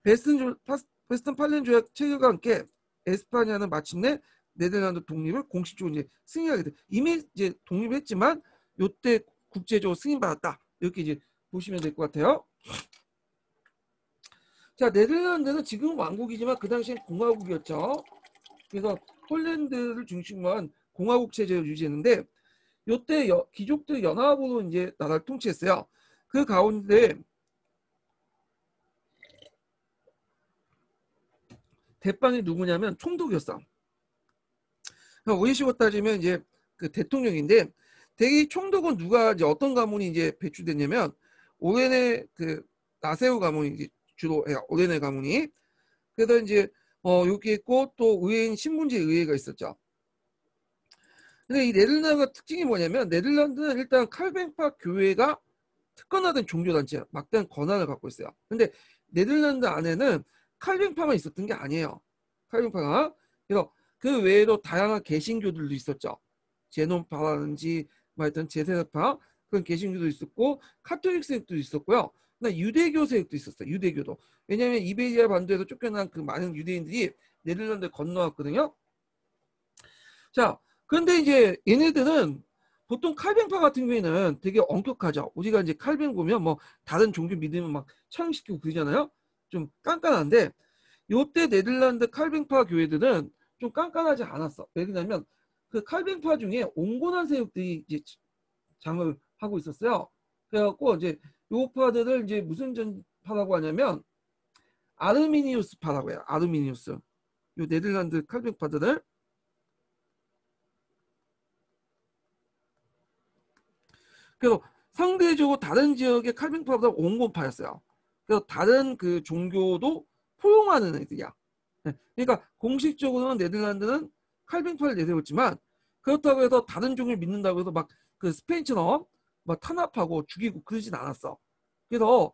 베스턴 팔렌 조약 체결과 함께 에스파냐는 마침내 네덜란드 독립을 공식적으로 이제 승인하게 돼. 이미 이제 독립했지만 요때 국제적으로 승인받았다. 이렇게 이제 보시면 될 것 같아요. 자, 네덜란드는 지금 왕국이지만 그 당시엔 공화국이었죠. 그래서 폴란드를 중심으로 한 공화국 체제를 유지했는데 요때 귀족들 연합으로 이제 나라를 통치했어요. 그 가운데 대빵이 누구냐면 총독이었어. 우리식으로 따지면 이제 그 대통령인데 대개 총독은 누가 이제 어떤 가문이 이제 배출됐냐면 오레네 그 나세우 가문이 이제 주로 해요. 오레네 가문이. 그래서 이제 여기 있고 또 의회인 신분제 의회가 있었죠. 근데 이 네덜란드가 특징이 뭐냐면 네덜란드는 일단 칼뱅파 교회가 특권화된 종교단체야. 막대한 권한을 갖고 있어요. 근데 네덜란드 안에는 칼뱅파만 있었던 게 아니에요. 칼뱅파가. 그래서 그 외에도 다양한 개신교들도 있었죠. 제논파라든지 뭐 하여튼 제세파 그런 개신교도 있었고 카톨릭 세력도 있었고요. 그다음 유대교 세력도 있었어요. 유대교도. 왜냐하면 이베리아 반도에서 쫓겨난 그 많은 유대인들이 네덜란드에 건너왔거든요. 자, 그런데 이제 얘네들은 보통 칼뱅파 같은 경우에는 되게 엄격하죠. 우리가 이제 칼뱅 보면 뭐 다른 종교 믿으면 막 처형시키고 그러잖아요. 좀 깐깐한데 요때 네덜란드 칼뱅파 교회들은 좀 깐깐하지 않았어. 왜냐면 그 칼뱅파 중에 온건한 세력들이 이제 장을 하고 있었어요. 그래갖고 이제 요 파들을 이제 무슨 전파라고 하냐면 아르미니우스파라고 해요. 아르미니우스. 요 네덜란드 칼뱅파들을. 그래서 상대적으로 다른 지역의 칼빈파보다 온건파였어요. 그래서 다른 그 종교도 포용하는 애들이야. 그러니까 공식적으로는 네덜란드는 칼빈파를 내세웠지만 그렇다고 해서 다른 종교를 믿는다고 해서 막 그 스페인처럼 막 탄압하고 죽이고 그러진 않았어. 그래서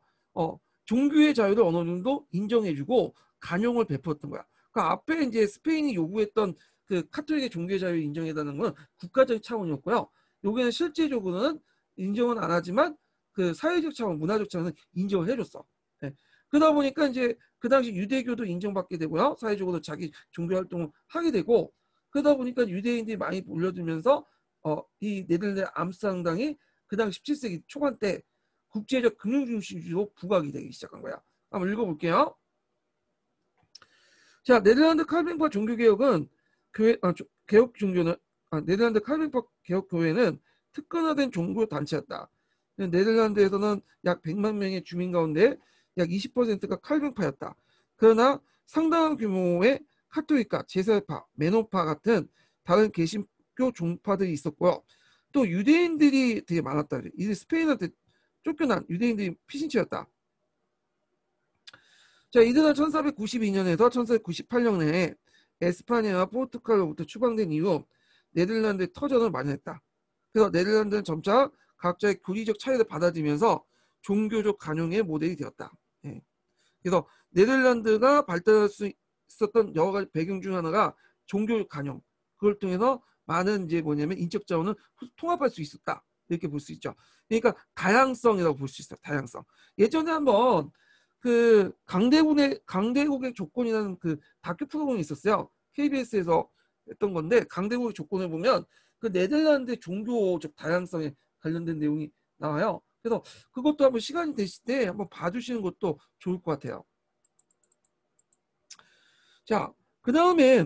종교의 자유를 어느 정도 인정해주고 간용을 베풀었던 거야. 그 앞에 이제 스페인이 요구했던 그 카톨릭의 종교의 자유 인정해달라는 건 국가적 차원이었고요. 여기는 실제적으로는 인정은 안 하지만 그 사회적 차원, 문화적 차원은 인정을 해줬어. 네. 그러다 보니까 이제 그 당시 유대교도 인정받게 되고요. 사회적으로 자기 종교 활동을 하게 되고 그러다 보니까 유대인들이 많이 몰려들면서 이 네덜란드 암스테르담이 그 당시 17세기 초반 때 국제적 금융 중심지로 부각이 되기 시작한 거야. 한번 읽어볼게요. 자, 네덜란드 칼빈파 종교개혁은 개혁 종교는 네덜란드 칼빈파 개혁 교회는 특권화된 종교 단체였다. 네덜란드에서는 약 100만 명의 주민 가운데 약 20%가 칼빈파였다. 그러나 상당한 규모의 카톨릭파, 제사파, 메노파 같은 다른 개신교 종파들이 있었고요. 또 유대인들이 되게 많았다. 이 스페인한테 쫓겨난 유대인들이 피신처였다. 자, 이들은 1492년에서 1498년 내에 에스파냐와 포르투갈로부터 추방된 이후 네덜란드의 터전을 마련했다. 그래서 네덜란드는 점차 각자의 교리적 차이를 받아들이면서 종교적 간용의 모델이 되었다. 예. 그래서 네덜란드가 발달할 수 있었던 여러 가지 배경 중 하나가 종교적 간용. 그걸 통해서 많은 이제 뭐냐면 인적 자원을 통합할 수 있었다. 이렇게 볼 수 있죠. 그러니까 다양성이라고 볼 수 있어요. 다양성. 예전에 한번 그 강대국의 조건이라는 그 다큐 프로그램이 있었어요. KBS에서 했던 건데 강대국의 조건을 보면 그 네덜란드 종교적 다양성에 관련된 내용이 나와요. 그래서 그것도 한번 시간이 되실 때 한번 봐주시는 것도 좋을 것 같아요. 자, 그 다음에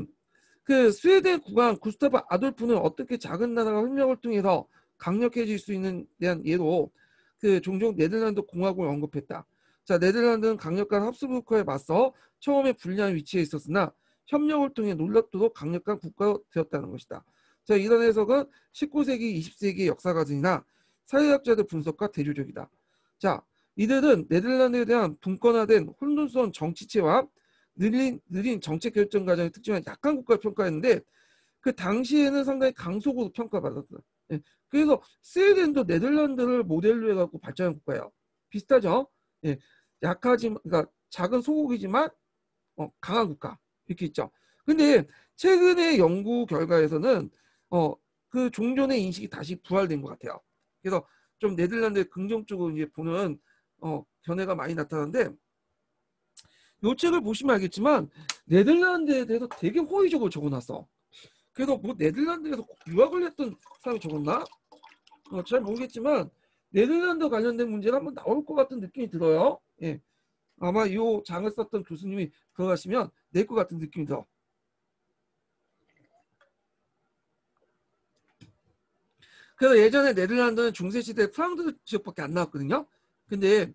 그 스웨덴 국왕 구스타프 아돌프는 어떻게 작은 나라가 협력을 통해서 강력해질 수 있는 대한 예로 그 종종 네덜란드 공화국을 언급했다. 자, 네덜란드는 강력한 합스부르크에 맞서 처음에 불리한 위치에 있었으나 협력을 통해 놀랍도록 강력한 국가가 되었다는 것이다. 자, 이런 해석은 19세기, 20세기의 역사가들이나 사회학자들 분석과 대조적이다. 자, 이들은 네덜란드에 대한 분권화된 혼돈스러운 정치체와 느린 정책 결정 과정의 특징은 약한 국가를 평가했는데 그 당시에는 상당히 강속으로 평가받았다. 예. 그래서 스웨덴도 네덜란드를 모델로 해갖고 발전한 국가예요. 비슷하죠? 예. 약하지만 그러니까 작은 소국이지만 강한 국가 이렇게 있죠. 근데 최근의 연구 결과에서는 그 종전의 인식이 다시 부활된 것 같아요. 그래서 좀 네덜란드를 긍정적으로 이제 보는 견해가 많이 나타나는데 이 책을 보시면 알겠지만 네덜란드에 대해서 되게 호의적으로 적어놨어. 그래서 뭐 네덜란드에서 유학을 했던 사람이 적었나? 잘 모르겠지만 네덜란드 관련된 문제가 한번 나올 것 같은 느낌이 들어요. 예. 아마 이 장을 썼던 교수님이 들어가시면 낼 것 같은 느낌이 들어. 그래서 예전에 네덜란드는 중세시대 프랑스 지역밖에 안 나왔거든요. 근데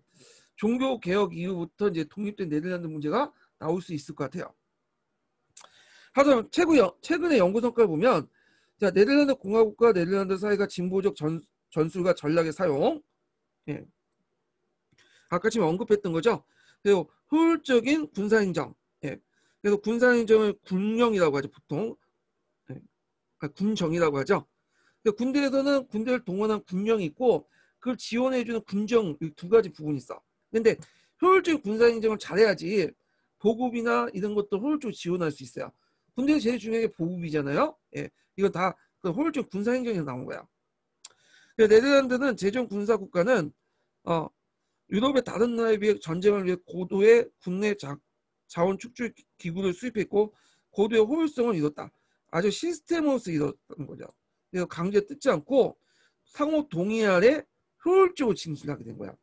종교 개혁 이후부터 이제 독립된 네덜란드 문제가 나올 수 있을 것 같아요. 하지만 최근의 연구 성과를 보면, 자, 네덜란드 공화국과 네덜란드 사이가 진보적 전술과 전략의 사용, 예. 아까 지금 언급했던 거죠. 그리고 효율적인 군사행정, 예. 그래서 군사행정을 군령이라고 하죠, 보통. 예. 군정이라고 하죠. 군대에서는 군대를 동원한 군령이 있고 그걸 지원해주는 군정, 이 두 가지 부분이 있어. 근데 효율적인 군사행정을 잘해야지 보급이나 이런 것도 효율적으로 지원할 수 있어요. 군대에서 제일 중요한 게 보급이잖아요. 예, 이건 다 그 효율적인 군사행정에서 나온 거야. 네덜란드는 제정 군사 국가는 유럽의 다른 나라에 비해 전쟁을 위해 고도의 국내 자원 축출 기구를 수입했고 고도의 효율성을 이뤘다. 아주 시스템으로서 이뤘다는 거죠. 그래서 강제 뜯지 않고 상호 동의 아래 효율적으로 진출하게 된 거야.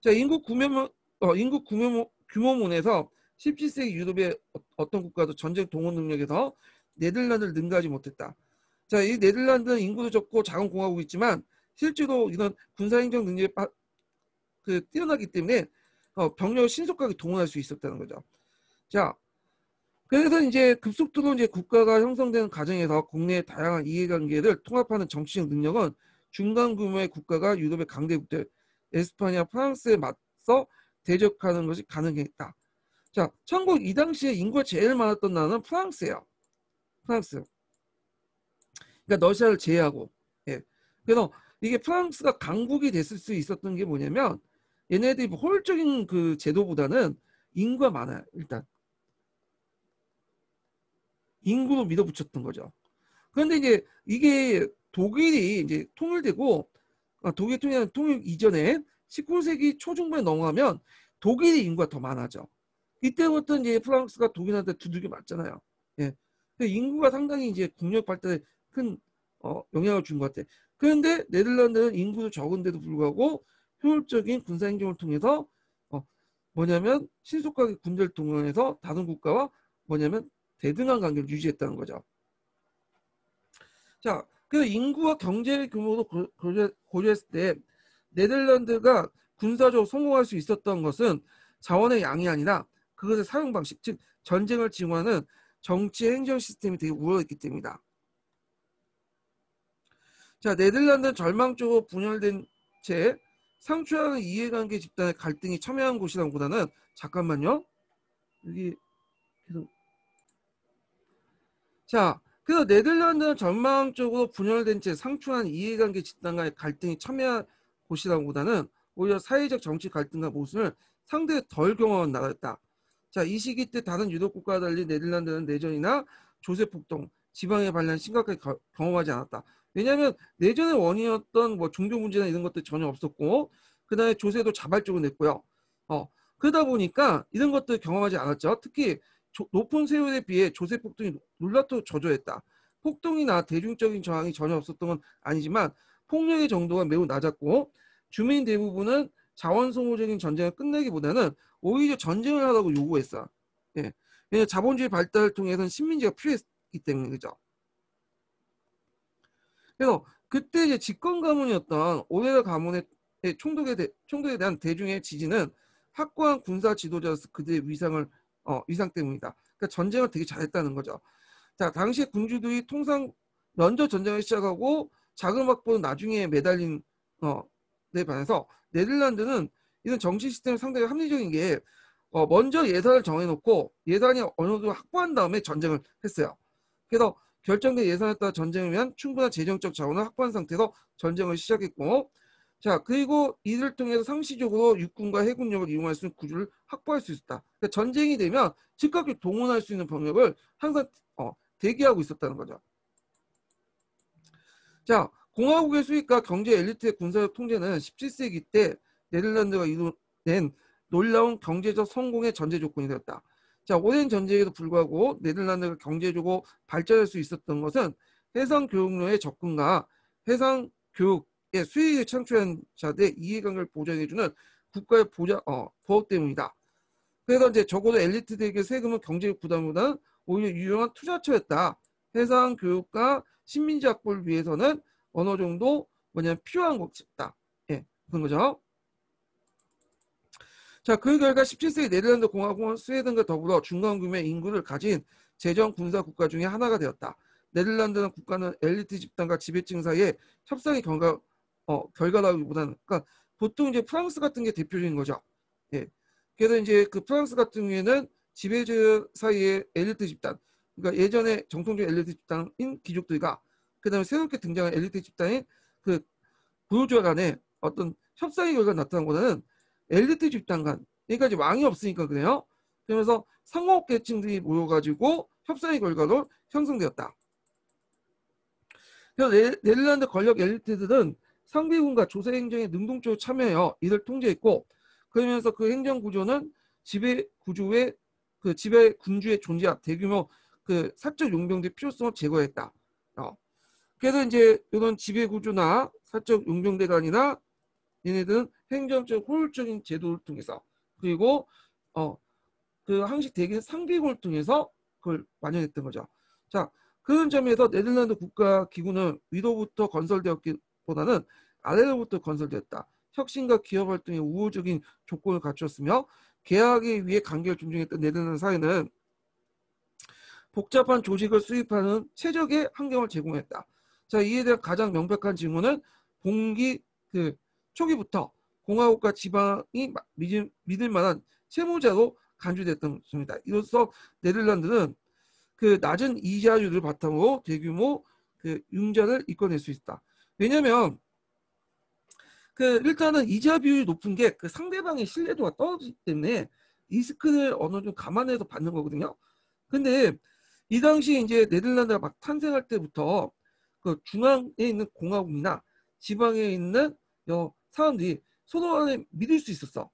자, 인구 규모문에서 17세기 유럽의 어떤 국가도 전쟁 동원 능력에서 네덜란드를 능가하지 못했다. 자, 이 네덜란드는 인구도 적고 작은 공화국이 있지만 실제로 이런 군사행정 능력이 뛰어나기 때문에 병력을 신속하게 동원할 수 있었다는 거죠. 자, 그래서 이제 급속도로 이제 국가가 형성되는 과정에서 국내의 다양한 이해관계를 통합하는 정치적 능력은 중간 규모의 국가가 유럽의 강대국들 에스파냐, 프랑스에 맞서 대적하는 것이 가능했다. 자, 참고로 이 당시에 인구가 제일 많았던 나라는 프랑스예요. 프랑스. 그러니까 러시아를 제외하고. 예. 그래서 이게 프랑스가 강국이 됐을 수 있었던 게 뭐냐면 얘네들이 효율적인 그 제도보다는 인구가 많아요. 일단 인구로 밀어붙였던 거죠. 그런데 이제 이게 독일이 이제 통일되고 독일 통일 이전에 19세기 초중반에 넘어가면 독일의 인구가 더 많아져. 이때부터 이제 프랑스가 독일한테 두들겨 맞잖아요. 예. 인구가 상당히 이제 국력 발달에 큰 영향을 준 것 같아. 그런데 네덜란드는 인구도 적은데도 불구하고 효율적인 군사행정을 통해서 뭐냐면 신속하게 군대를 동원해서 다른 국가와 뭐냐면 대등한 관계를 유지했다는 거죠. 자, 그 인구와 경제 규모도 고려했을 때 네덜란드가 군사적으로 성공할 수 있었던 것은 자원의 양이 아니라 그것의 사용 방식, 즉 전쟁을 지원하는 정치 행정 시스템이 되게 우월했기 때문이다. 자, 네덜란드는 절망적으로 분열된 채 상추하는 이해관계 집단의 갈등이 첨예한 곳이라기보다는 잠깐만요. 여기 계속 자, 그래서 네덜란드는 전망적으로 분열된 채 상충한 이해관계 집단과의 갈등이 첨예한 곳이라기보다는 오히려 사회적 정치 갈등과 모순을 상대히 덜 경험한 나라였다. 자, 이 시기 때 다른 유럽 국가와 달리 네덜란드는 내전이나 조세 폭동, 지방의 반란 심각하게 경험하지 않았다. 왜냐하면 내전의 원인이었던 뭐 종교 문제나 이런 것도 전혀 없었고, 그다음에 조세도 자발적으로 냈고요. 그러다 보니까 이런 것들 경험하지 않았죠. 특히 높은 세율에 비해 조세 폭동이 놀랍도록 저조했다. 폭동이나 대중적인 저항이 전혀 없었던 건 아니지만 폭력의 정도가 매우 낮았고 주민 대부분은 자원 소모적인 전쟁을 끝내기보다는 오히려 전쟁을 하라고 요구했어. 예. 왜냐하면 자본주의 발달을 통해서는 식민지가 필요했기 때문에 그죠. 그래서 그때 이제 집권 가문이었던 오레라 가문의 총독에 대한 대중의 지지는 확고한 군사 지도자로서 그들의 위상 때문이다. 그러니까 전쟁을 되게 잘했다는 거죠. 자, 당시 군주들이 통상 먼저 전쟁을 시작하고 자금 확보는 나중에 매달린 데 반해서 네덜란드는 이런 정치 시스템이 상당히 합리적인 게 먼저 예산을 정해놓고 예산이 어느 정도 확보한 다음에 전쟁을 했어요. 그래서 결정된 예산에 따라 전쟁을 위한 충분한 재정적 자원을 확보한 상태로 전쟁을 시작했고 자, 그리고 이를 통해서 상시적으로 육군과 해군력을 이용할 수 있는 구조를 확보할 수 있었다. 그러니까 전쟁이 되면 즉각 동원할 수 있는 병력을 항상 대기하고 있었다는 거죠. 자, 공화국의 수익과 경제 엘리트의 군사력 통제는 17세기 때 네덜란드가 이뤄낸 놀라운 경제적 성공의 전제 조건이 되었다. 자, 오랜 전쟁에도 불구하고 네덜란드가 경제적으로 발전할 수 있었던 것은 해상 교육로의 접근과 해상 교육 예, 수익을 창출한 자들의 이해관계를 보장해주는 국가의 보호 때문이다. 그래서 이제 적어도 엘리트들에게 세금은 경제적 부담보다는 오히려 유용한 투자처였다. 해상 교육과 식민지 확보를 위해서는 어느 정도 필요한 것이다. 예, 그런 거죠. 자, 그 결과 17세기 네덜란드 공화국은 스웨덴과 더불어 중간 규모의 인구를 가진 제정 군사 국가 중에 하나가 되었다. 네덜란드는 국가는 엘리트 집단과 지배층 사이의 협상의 결과라기보다는, 그러니까 보통 이제 프랑스 같은 게 대표적인 거죠. 예. 그래서 이제 그 프랑스 같은 경우에는 지배층 사이의 엘리트 집단, 그러니까 예전에 정통적 엘리트 집단인 귀족들과 그다음에 새롭게 등장한 엘리트 집단인 그 부르주아 간의 어떤 협상의 결과가 나타난 것은 엘리트 집단 간, 그러니까 이제 왕이 없으니까 그래요. 그러면서 상업 계층들이 모여가지고 협상의 결과로 형성되었다. 그래서 네덜란드 권력 엘리트들은 상비군과 조세 행정에 능동적으로 참여하여 이를 통제했고, 그러면서 그 행정 구조는 지배 구조의 그 지배 군주의 존재와 대규모 그 사적 용병들의 필요성을 제거했다. 그래서 이제 이런 지배 구조나 사적 용병대관이나 얘네들은 행정적 효율적인 제도를 통해서 그리고 그 항시 대기는 상비군을 통해서 그걸 마련했던 거죠. 자, 그런 점에서 네덜란드 국가기구는 위로부터 건설되었기보다는 아래로부터 건설되었다. 혁신과 기업 활동의 우호적인 조건을 갖추었으며 계약에 위해 관계를 존중했던 네덜란드 사회는 복잡한 조직을 수립하는 최적의 환경을 제공했다. 자, 이에 대한 가장 명백한 증거는 봉기 그 초기부터 공화국과 지방이 믿을 만한 채무자로 간주됐던 점이다. 이로써 네덜란드는 그 낮은 이자율을 바탕으로 대규모 그 융자를 이끌어낼 수 있다. 왜냐하면 그 일단은 이자 비율이 높은 게 그 상대방의 신뢰도가 떨어지기 때문에 리스크를 어느 정도 감안해서 받는 거거든요. 근데 이 당시 이제 네덜란드가 막 탄생할 때부터 그 중앙에 있는 공화국이나 지방에 있는 사람들이 서로 간에 믿을 수 있었어.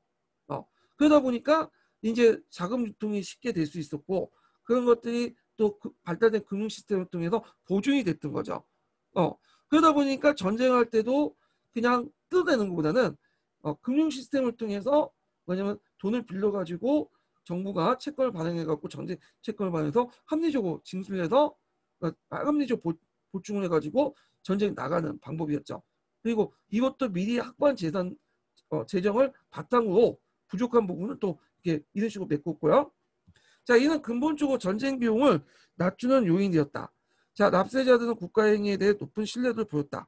그러다 보니까 이제 자금 유통이 쉽게 될 수 있었고 그런 것들이 또 발달된 금융 시스템을 통해서 보증이 됐던 거죠. 그러다 보니까 전쟁할 때도 그냥 뜯어내는 것보다는 금융 시스템을 통해서 뭐냐면 돈을 빌려가지고 정부가 채권을 발행해갖고 전쟁 채권을 발행해서 합리적으로 징수해서 합리적 보충을 해가지고 전쟁 나가는 방법이었죠. 그리고 이것도 미리 확보한 재정을 바탕으로 부족한 부분은 또 이렇게 이런 식으로 메꿨고요. 자, 이는 근본적으로 전쟁 비용을 낮추는 요인이었다. 자, 납세자들은 국가행위에 대해 높은 신뢰도를 보였다.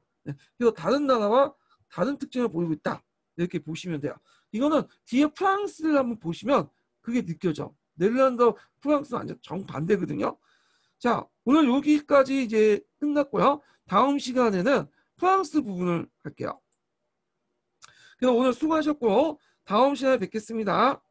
그리고 다른 나라와 다른 특징을 보이고 있다. 이렇게 보시면 돼요. 이거는 뒤에 프랑스를 한번 보시면 그게 느껴져. 네덜란드, 프랑스는 완전 정반대거든요. 자, 오늘 여기까지 이제 끝났고요. 다음 시간에는 프랑스 부분을 할게요. 그래서 오늘 수고하셨고 다음 시간에 뵙겠습니다.